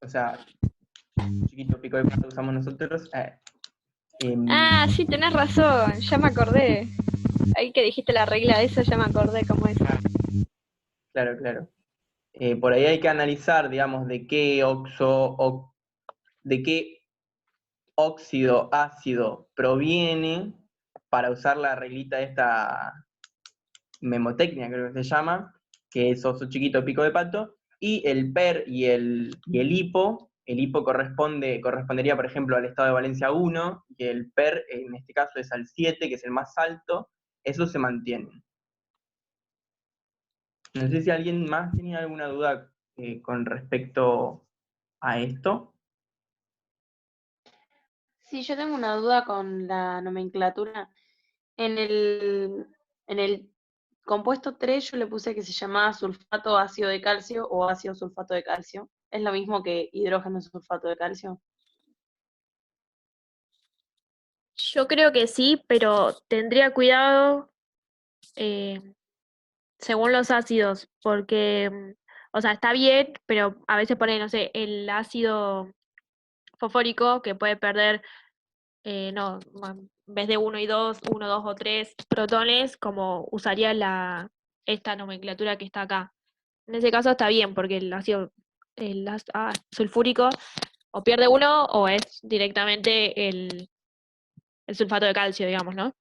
o sea, chiquito pico de pato usamos nosotros. Ah, sí, tenés razón, ya me acordé. Ahí que dijiste la regla de eso, ya me acordé cómo es. Claro, claro. Por ahí hay que analizar, digamos, de qué óxido ácido proviene para usar la reglita de esta memotecnia, creo que se llama, que es oso chiquito, pico de pato, y el per y el hipo. El hipo correspondería, por ejemplo, al estado de Valencia 1, y el per, en este caso, es al 7, que es el más alto. Eso se mantiene. No sé si alguien más tenía alguna duda con respecto a esto. Sí, yo tengo una duda con la nomenclatura. En el compuesto 3 yo le puse que se llamaba sulfato ácido de calcio o ácido sulfato de calcio. ¿Es lo mismo que hidrógeno sulfato de calcio? Yo creo que sí, pero tendría cuidado eh, según los ácidos, porque, o sea, está bien, pero a veces pone, no sé, el ácido fosfórico que puede perder, no, en vez de 1 y 2, 1, 2 o 3 protones, como usaría esta nomenclatura que está acá. En ese caso está bien, porque el sulfúrico o pierde uno o es directamente el sulfato de calcio, digamos, ¿no?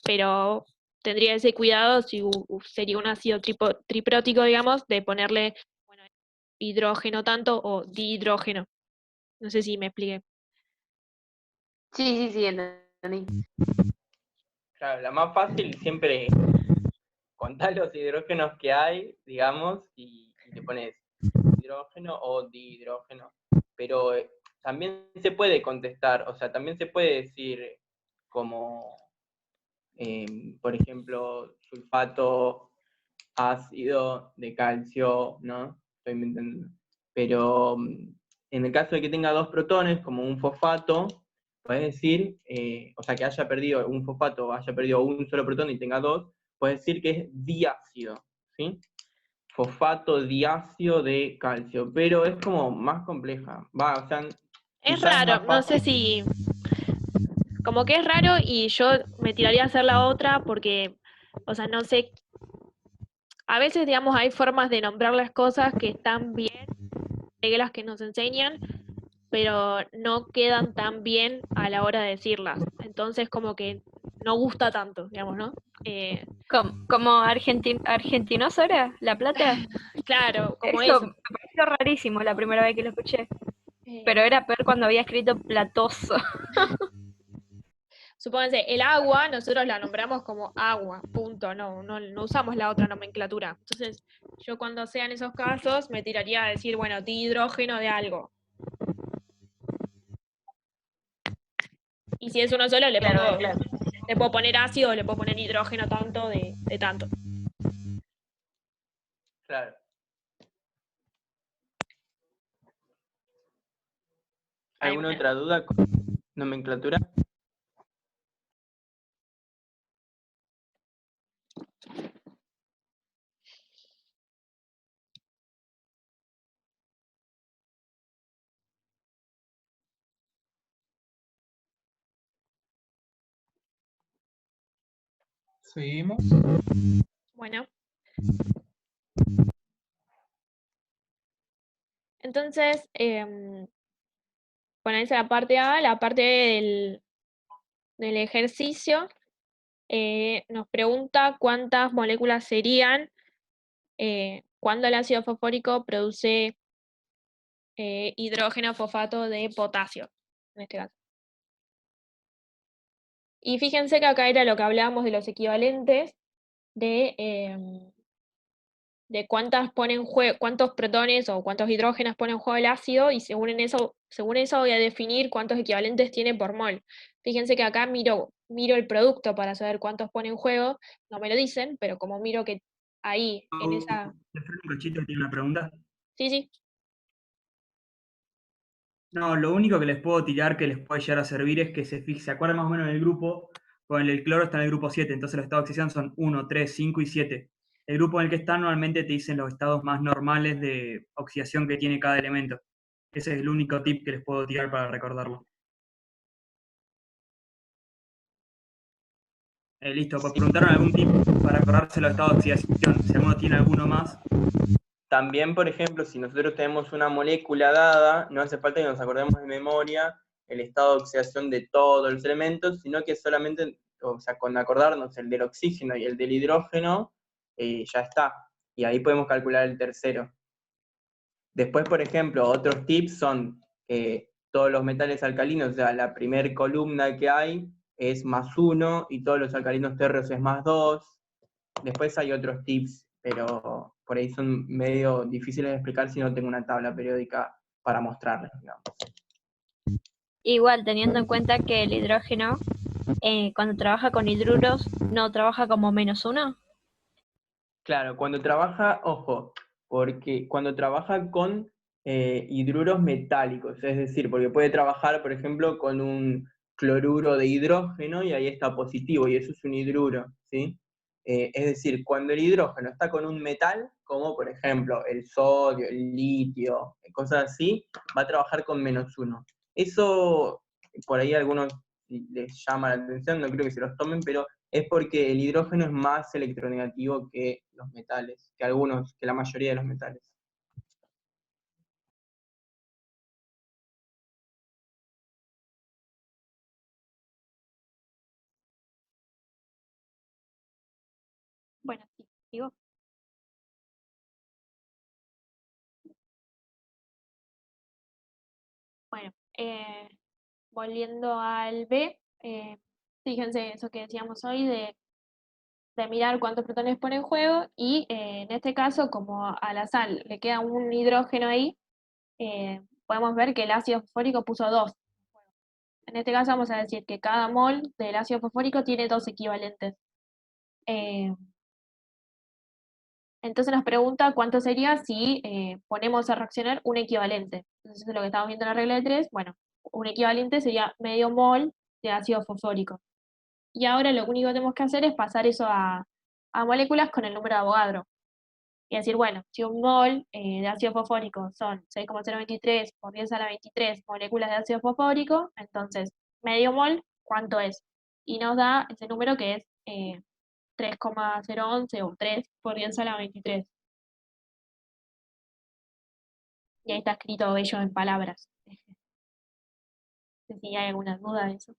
Pero tendría ese cuidado si sería un ácido triprótico, digamos, de ponerle, bueno, hidrógeno tanto o dihidrógeno. No sé si me expliqué. Sí, sí, sí, entendí. Claro, la más fácil siempre es contar los hidrógenos que hay, digamos, y le pones hidrógeno o dihidrógeno. Pero también se puede contestar, o sea, también se puede decir como, por ejemplo, sulfato ácido de calcio, ¿no? Estoy inventando. Pero en el caso de que tenga dos protones, como un fosfato, puedes decir, o sea, que haya perdido un fosfato, haya perdido un solo protón y tenga dos, puedes decir que es diácido, ¿sí? Fosfato diácido de calcio, pero es como más compleja. O sea, Es quizás es raro, más no sé fácil. si, como que es raro y yo me tiraría a hacer la otra porque, o sea, no sé, a veces, digamos, hay formas de nombrar las cosas que están bien, reglas que nos enseñan, pero no quedan tan bien a la hora de decirlas. Entonces, como que no gusta tanto, digamos, ¿no? Como Argentinos ahora, La Plata. Claro, como Eso eso. me pareció rarísimo la primera vez que lo escuché. Eh, Pero era peor cuando había escrito platoso. Supónganse, el agua, nosotros la nombramos como agua, punto, no usamos la otra nomenclatura. Entonces, yo cuando sean esos casos, me tiraría a decir, bueno, dihidrógeno de algo. Y si es uno solo, Claro, claro. le puedo poner ácido, le puedo poner hidrógeno tanto de tanto. Claro. ¿Alguna otra duda con nomenclatura? Seguimos. Bueno. Entonces, bueno, esa es la parte A, la parte del ejercicio. Nos pregunta cuántas moléculas serían cuando el ácido fosfórico produce hidrógeno fosfato de potasio, en este caso. Y fíjense que acá era lo que hablábamos de los equivalentes de cuántos protones o cuántos hidrógenos pone en juego el ácido, y según eso voy a definir cuántos equivalentes tiene por mol. Fíjense que acá miro el producto para saber cuántos pone en juego, no me lo dicen, pero como miro que ahí, en esa... Cachito tiene una pregunta. Sí, sí. No, lo único que les puedo tirar que les puede llegar a servir es que se acuerdan más o menos del grupo, con el cloro está en el grupo 7, entonces los estados de oxidación son 1, 3, 5 y 7. El grupo en el que están normalmente te dicen los estados más normales de oxidación que tiene cada elemento. Ese es el único tip que les puedo tirar para recordarlo. Listo, pues preguntaron algún tip para acordarse los estados de oxidación. Si alguno tiene alguno más. También, por ejemplo, si nosotros tenemos una molécula dada, no hace falta que nos acordemos de memoria el estado de oxidación de todos los elementos, sino que solamente, o sea, con acordarnos el del oxígeno y el del hidrógeno, ya está. y ahí podemos calcular el tercero. Después, por ejemplo, otros tips son todos los metales alcalinos, o sea, la primer columna que hay es +1 y todos los alcalinos térreos es +2. Después hay otros tips, pero por ahí son medio difíciles de explicar si no tengo una tabla periódica para mostrarles, digamos. Igual, teniendo en cuenta que el hidrógeno, cuando trabaja con hidruros, no trabaja como -1. Claro, cuando trabaja, ojo, porque cuando trabaja con hidruros metálicos, es decir, porque puede trabajar, por ejemplo, con un cloruro de hidrógeno y ahí está positivo, y eso es un hidruro, ¿sí? Es decir, cuando el hidrógeno está con un metal, como por ejemplo el sodio, el litio, cosas así, va a trabajar con -1. Eso, por ahí a algunos les llama la atención, no creo que se los tomen, pero es porque el hidrógeno es más electronegativo que los metales, que la mayoría de los metales. Bueno, sí, digo. Bueno, volviendo al B, fíjense eso que decíamos hoy de mirar cuántos protones pone en juego y en este caso, como a la sal le queda un hidrógeno ahí, podemos ver que el ácido fosfórico puso 2. En este caso vamos a decir que cada mol del ácido fosfórico tiene 2 equivalentes. Entonces nos pregunta cuánto sería si ponemos a reaccionar un equivalente. Entonces lo que estamos viendo en la regla de 3, bueno, un equivalente sería medio mol de ácido fosfórico. Y ahora lo único que tenemos que hacer es pasar eso a moléculas con el número de Avogadro. Y decir, bueno, si un mol de ácido fosfórico son 6,023 por 10 a la 23 moléculas de ácido fosfórico, entonces medio mol, ¿cuánto es? Y nos da ese número que es 3,011 o 3 por 10 a la 23. Y ahí está escrito bello en palabras. No sé si hay alguna duda de eso.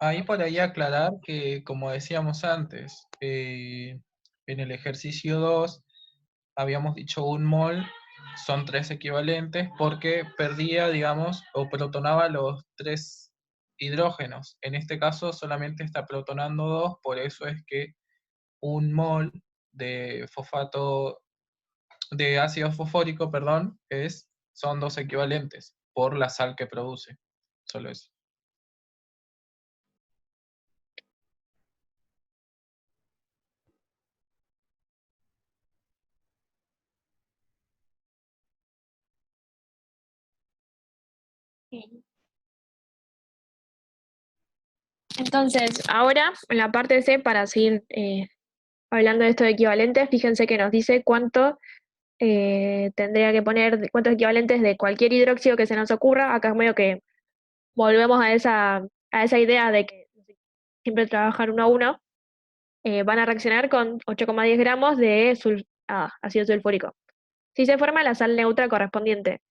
Ahí por ahí aclarar que, como decíamos antes, en el ejercicio 2 habíamos dicho un mol, son 3 equivalentes, porque perdía, digamos, o protonaba los 3 hidrógenos. En este caso solamente está protonando 2, por eso es que un mol de fosfato, de ácido fosfórico, perdón, son 2 equivalentes por la sal que produce. Solo eso. Sí. Entonces, ahora en la parte C, para seguir hablando de estos equivalentes, fíjense que nos dice cuánto tendría que poner, cuántos equivalentes de cualquier hidróxido que se nos ocurra. Acá es medio que volvemos a esa idea de que siempre trabajar 1 a 1. Van a reaccionar con 8,10 gramos de ácido sulfúrico. Si se forma la sal neutra correspondiente.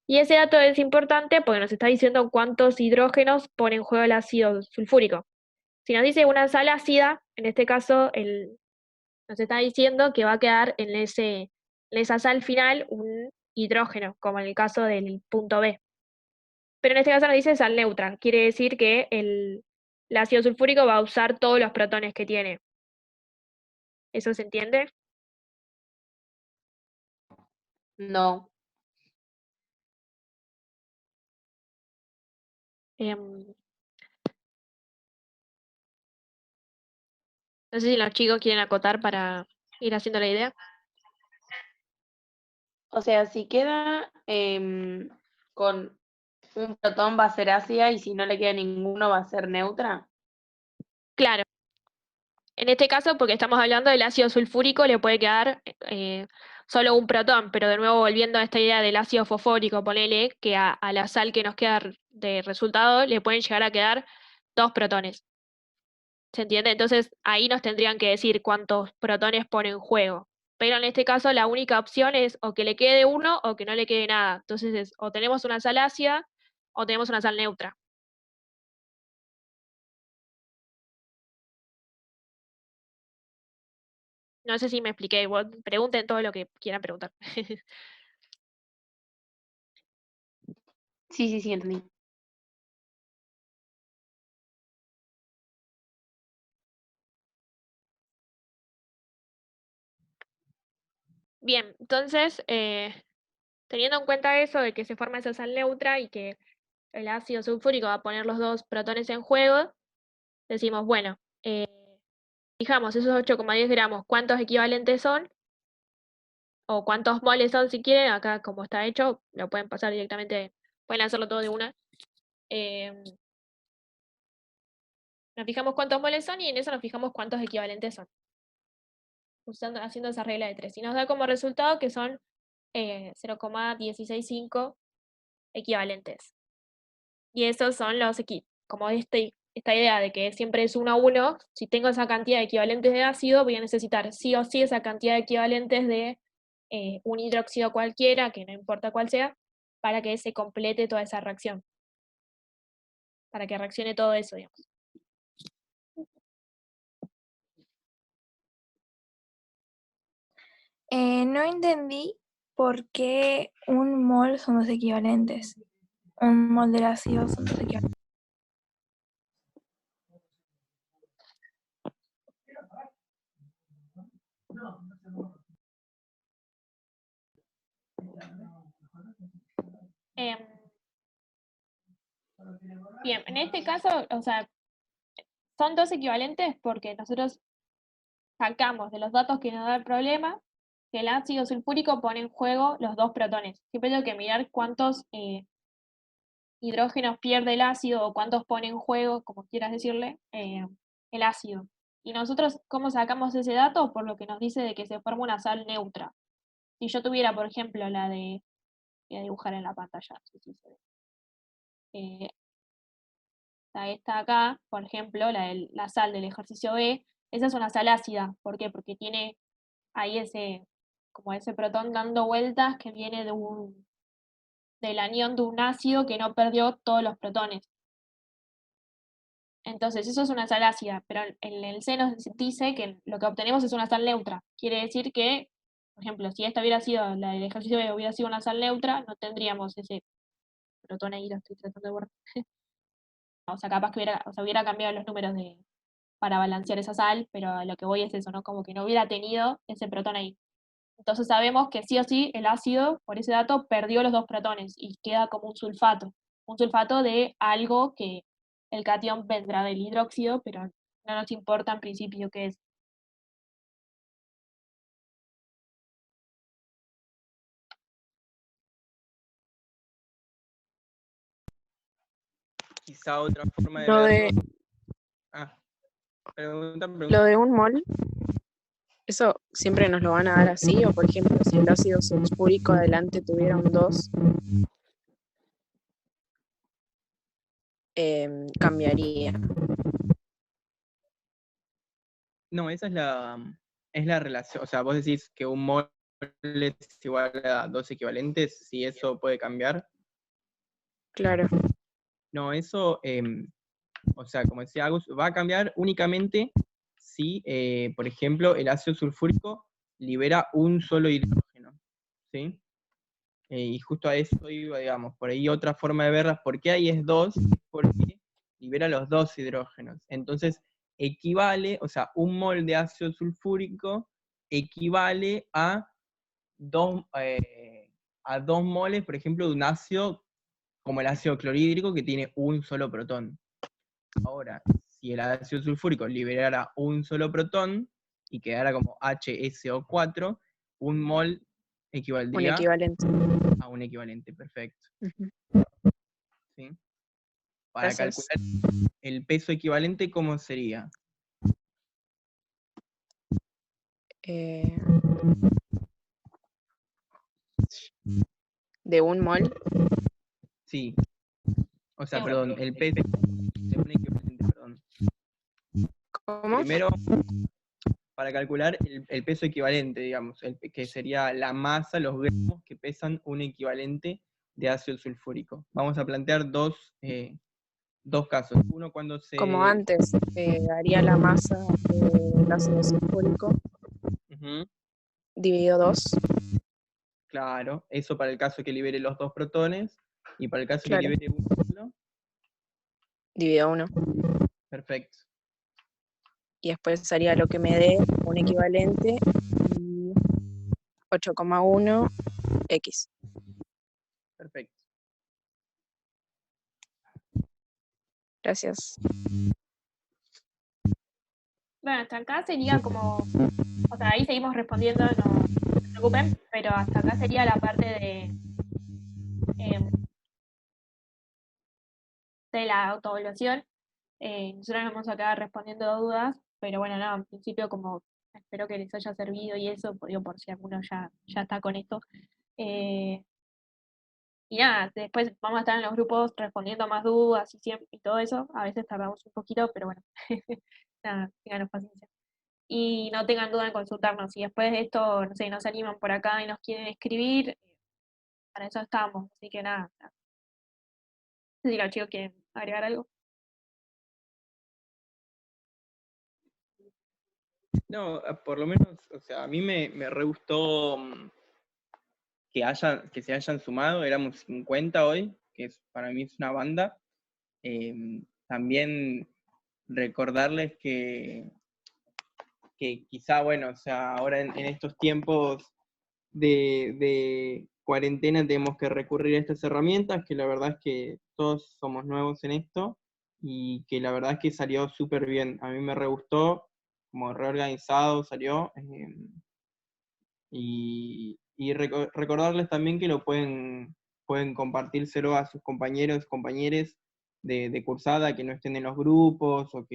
Y ese dato es importante porque nos está diciendo cuántos hidrógenos pone en juego el ácido sulfúrico. Si nos dice una sal ácida, en este caso nos está diciendo que va a quedar en esa sal final un hidrógeno, como en el caso del punto B. Pero en este caso nos dice sal neutra, quiere decir que el ácido sulfúrico va a usar todos los protones que tiene. ¿Eso se entiende? No. Em, no sé si los chicos quieren acotar para ir haciendo la idea. O sea, si queda con un protón va a ser ácida y si no le queda ninguno va a ser neutra. Claro, en este caso, porque estamos hablando del ácido sulfúrico, le puede quedar solo un protón, pero de nuevo volviendo a esta idea del ácido fosfórico, ponele que a la sal que nos queda de resultado le pueden llegar a quedar 2 protones. ¿Se entiende? Entonces ahí nos tendrían que decir cuántos protones pone en juego. Pero en este caso la única opción es o que le quede uno o que no le quede nada. Entonces es o tenemos una sal ácida o tenemos una sal neutra. No sé si me expliqué. Pregunten todo lo que quieran preguntar. Sí, entendí. Bien, entonces, teniendo en cuenta eso de que se forma esa sal neutra y que el ácido sulfúrico va a poner los dos protones en juego, decimos, bueno, fijamos esos 8,10 gramos, ¿cuántos equivalentes son? O cuántos moles son si quieren, acá como está hecho, lo pueden pasar directamente, pueden hacerlo todo de una. Nos fijamos cuántos moles son y en eso nos fijamos cuántos equivalentes son. Haciendo esa regla de 3. Y nos da como resultado que son 0,165 equivalentes. Y esos son los como esta idea de que siempre es 1 a 1, si tengo esa cantidad de equivalentes de ácido, voy a necesitar sí o sí esa cantidad de equivalentes de un hidróxido cualquiera, que no importa cuál sea, para que se complete toda esa reacción. Para que reaccione todo eso, digamos. No entendí por qué un mol son dos equivalentes. Un mol del ácido son dos equivalentes. Bien, en este caso, o sea, son dos equivalentes porque nosotros sacamos de los datos que nos da el problema que el ácido sulfúrico pone en juego los dos protones. Siempre tengo que mirar cuántos hidrógenos pierde el ácido o cuántos pone en juego, como quieras decirle, el ácido. Y nosotros, ¿cómo sacamos ese dato? Por lo que nos dice de que se forma una sal neutra. Si yo tuviera, por ejemplo, voy a dibujar en la pantalla, no sé si se ve. Esta acá, por ejemplo, la sal del ejercicio B, esa es una sal ácida. ¿Por qué? Porque tiene ahí como ese protón dando vueltas que viene del anión de un ácido que no perdió todos los protones. Entonces, eso es una sal ácida, pero en el C nos dice que lo que obtenemos es una sal neutra. Quiere decir que, por ejemplo, si esta hubiera sido, la del ejercicio B hubiera sido una sal neutra, no tendríamos ese protón ahí, lo estoy tratando de borrar. O sea, capaz que hubiera cambiado los números para balancear esa sal, pero a lo que voy es eso, ¿no? Como que no hubiera tenido ese protón ahí. Entonces sabemos que sí o sí el ácido, por ese dato, perdió los dos protones y queda como un sulfato de algo que el catión vendrá del hidróxido, pero no nos importa en principio qué es. Quizá otra forma de Lo de, verlo. Pregunta. lo de un mol, ¿eso siempre nos lo van a dar así? O por ejemplo, si el ácido sulfúrico adelante tuviera un 2, cambiaría. No, esa es la relación. O sea, vos decís que un mol es igual a dos equivalentes, si eso puede cambiar. Claro. No, eso, o sea, como decía Agus, va a cambiar únicamente si, por ejemplo, el ácido sulfúrico libera un solo hidrógeno, ¿sí? Y justo a eso iba, digamos, por ahí otra forma de verlas, ¿por qué ahí es 2? Porque libera los dos hidrógenos. Entonces, equivale, o sea, un mol de ácido sulfúrico equivale a 2 moles, por ejemplo, de un ácido como el ácido clorhídrico que tiene un solo protón. Ahora, si el ácido sulfúrico liberara un solo protón y quedara como HSO4, un mol equivaldría Un equivalente. a un equivalente, perfecto. ¿Sí? Para Gracias. calcular el peso equivalente, ¿cómo sería? ¿De un mol? Sí. O sea, perdón, el peso de un equivalente, perdón. primero, para calcular el peso equivalente, digamos, que sería la masa, los gramos que pesan un equivalente de ácido sulfúrico. Vamos a plantear dos casos. Uno cuando Como antes, haría la masa del ácido sulfúrico Ujú, dividido 2. claro, eso para el caso que libere los 2 protones, y para el caso Claro. que libere uno solo, Dividido 1. perfecto. Y después haría lo que me dé un equivalente y 8,1 X. Perfecto. Gracias. Bueno, hasta acá sería como, o sea, ahí seguimos respondiendo, no se preocupen, pero hasta acá sería la parte de la autoevaluación. Nosotros nos vamos a quedar respondiendo dudas, pero bueno, nada, en principio como espero que les haya servido y eso, digo, por si alguno ya está con esto. Eh, y nada, después vamos a estar en los grupos respondiendo más dudas y todo eso. A veces tardamos un poquito, pero bueno, nada, tengan paciencia. Y no tengan duda en consultarnos. Si después de esto, no sé, no se animan por acá y nos quieren escribir, para eso estamos. Así que nada. No sé si los chicos quieren agregar algo. No, por lo menos, o sea, a mí me re gustó que se hayan sumado, éramos 50 hoy, para mí es una banda. También recordarles que quizá, bueno, o sea, ahora en estos tiempos de cuarentena tenemos que recurrir a estas herramientas, que la verdad es que todos somos nuevos en esto, y que la verdad es que salió súper bien. A mí me re gustó, como reorganizado salió, y recordarles también que lo pueden compartírselo a sus compañeros, compañeres de cursada que no estén en los grupos, o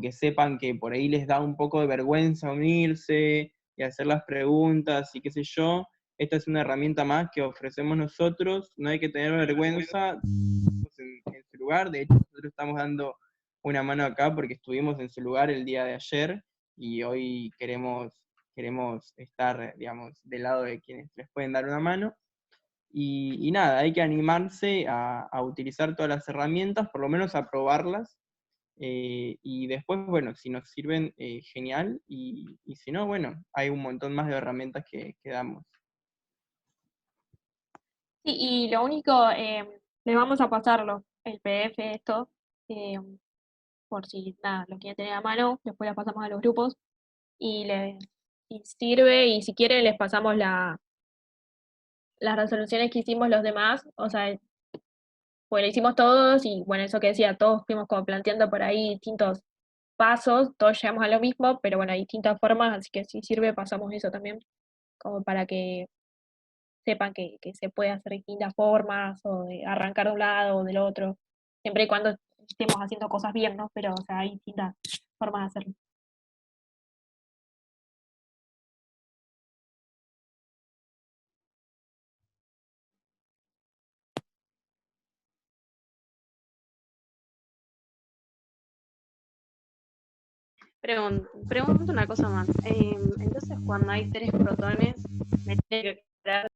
que sepan que por ahí les da un poco de vergüenza unirse y hacer las preguntas y qué sé yo. Esta es una herramienta más que ofrecemos nosotros, no hay que tener vergüenza en su lugar. De hecho, nosotros estamos dando una mano acá porque estuvimos en su lugar el día de ayer, y hoy queremos estar, digamos, del lado de quienes les pueden dar una mano. Y nada, hay que animarse a utilizar todas las herramientas, por lo menos a probarlas, y después, bueno, si nos sirven, genial, y si no, bueno, hay un montón más de herramientas que damos. Sí, y lo único, les vamos a pasarlo, el PDF, esto, eh, por si nada, lo quieren tener a mano, después la pasamos a los grupos y les sirve, y si quieren les pasamos las resoluciones que hicimos los demás, o sea, pues lo hicimos todos y bueno, eso que decía, todos fuimos como planteando por ahí distintos pasos, todos llegamos a lo mismo, pero bueno, hay distintas formas, así que si sirve pasamos eso también, como para que sepan que se puede hacer distintas formas, o de arrancar de un lado o del otro, siempre y cuando estemos haciendo cosas bien, ¿no? Pero, o sea, hay distintas formas de hacerlo. Pregunto una cosa más. Entonces, cuando hay 3 protones, me tiene que quedar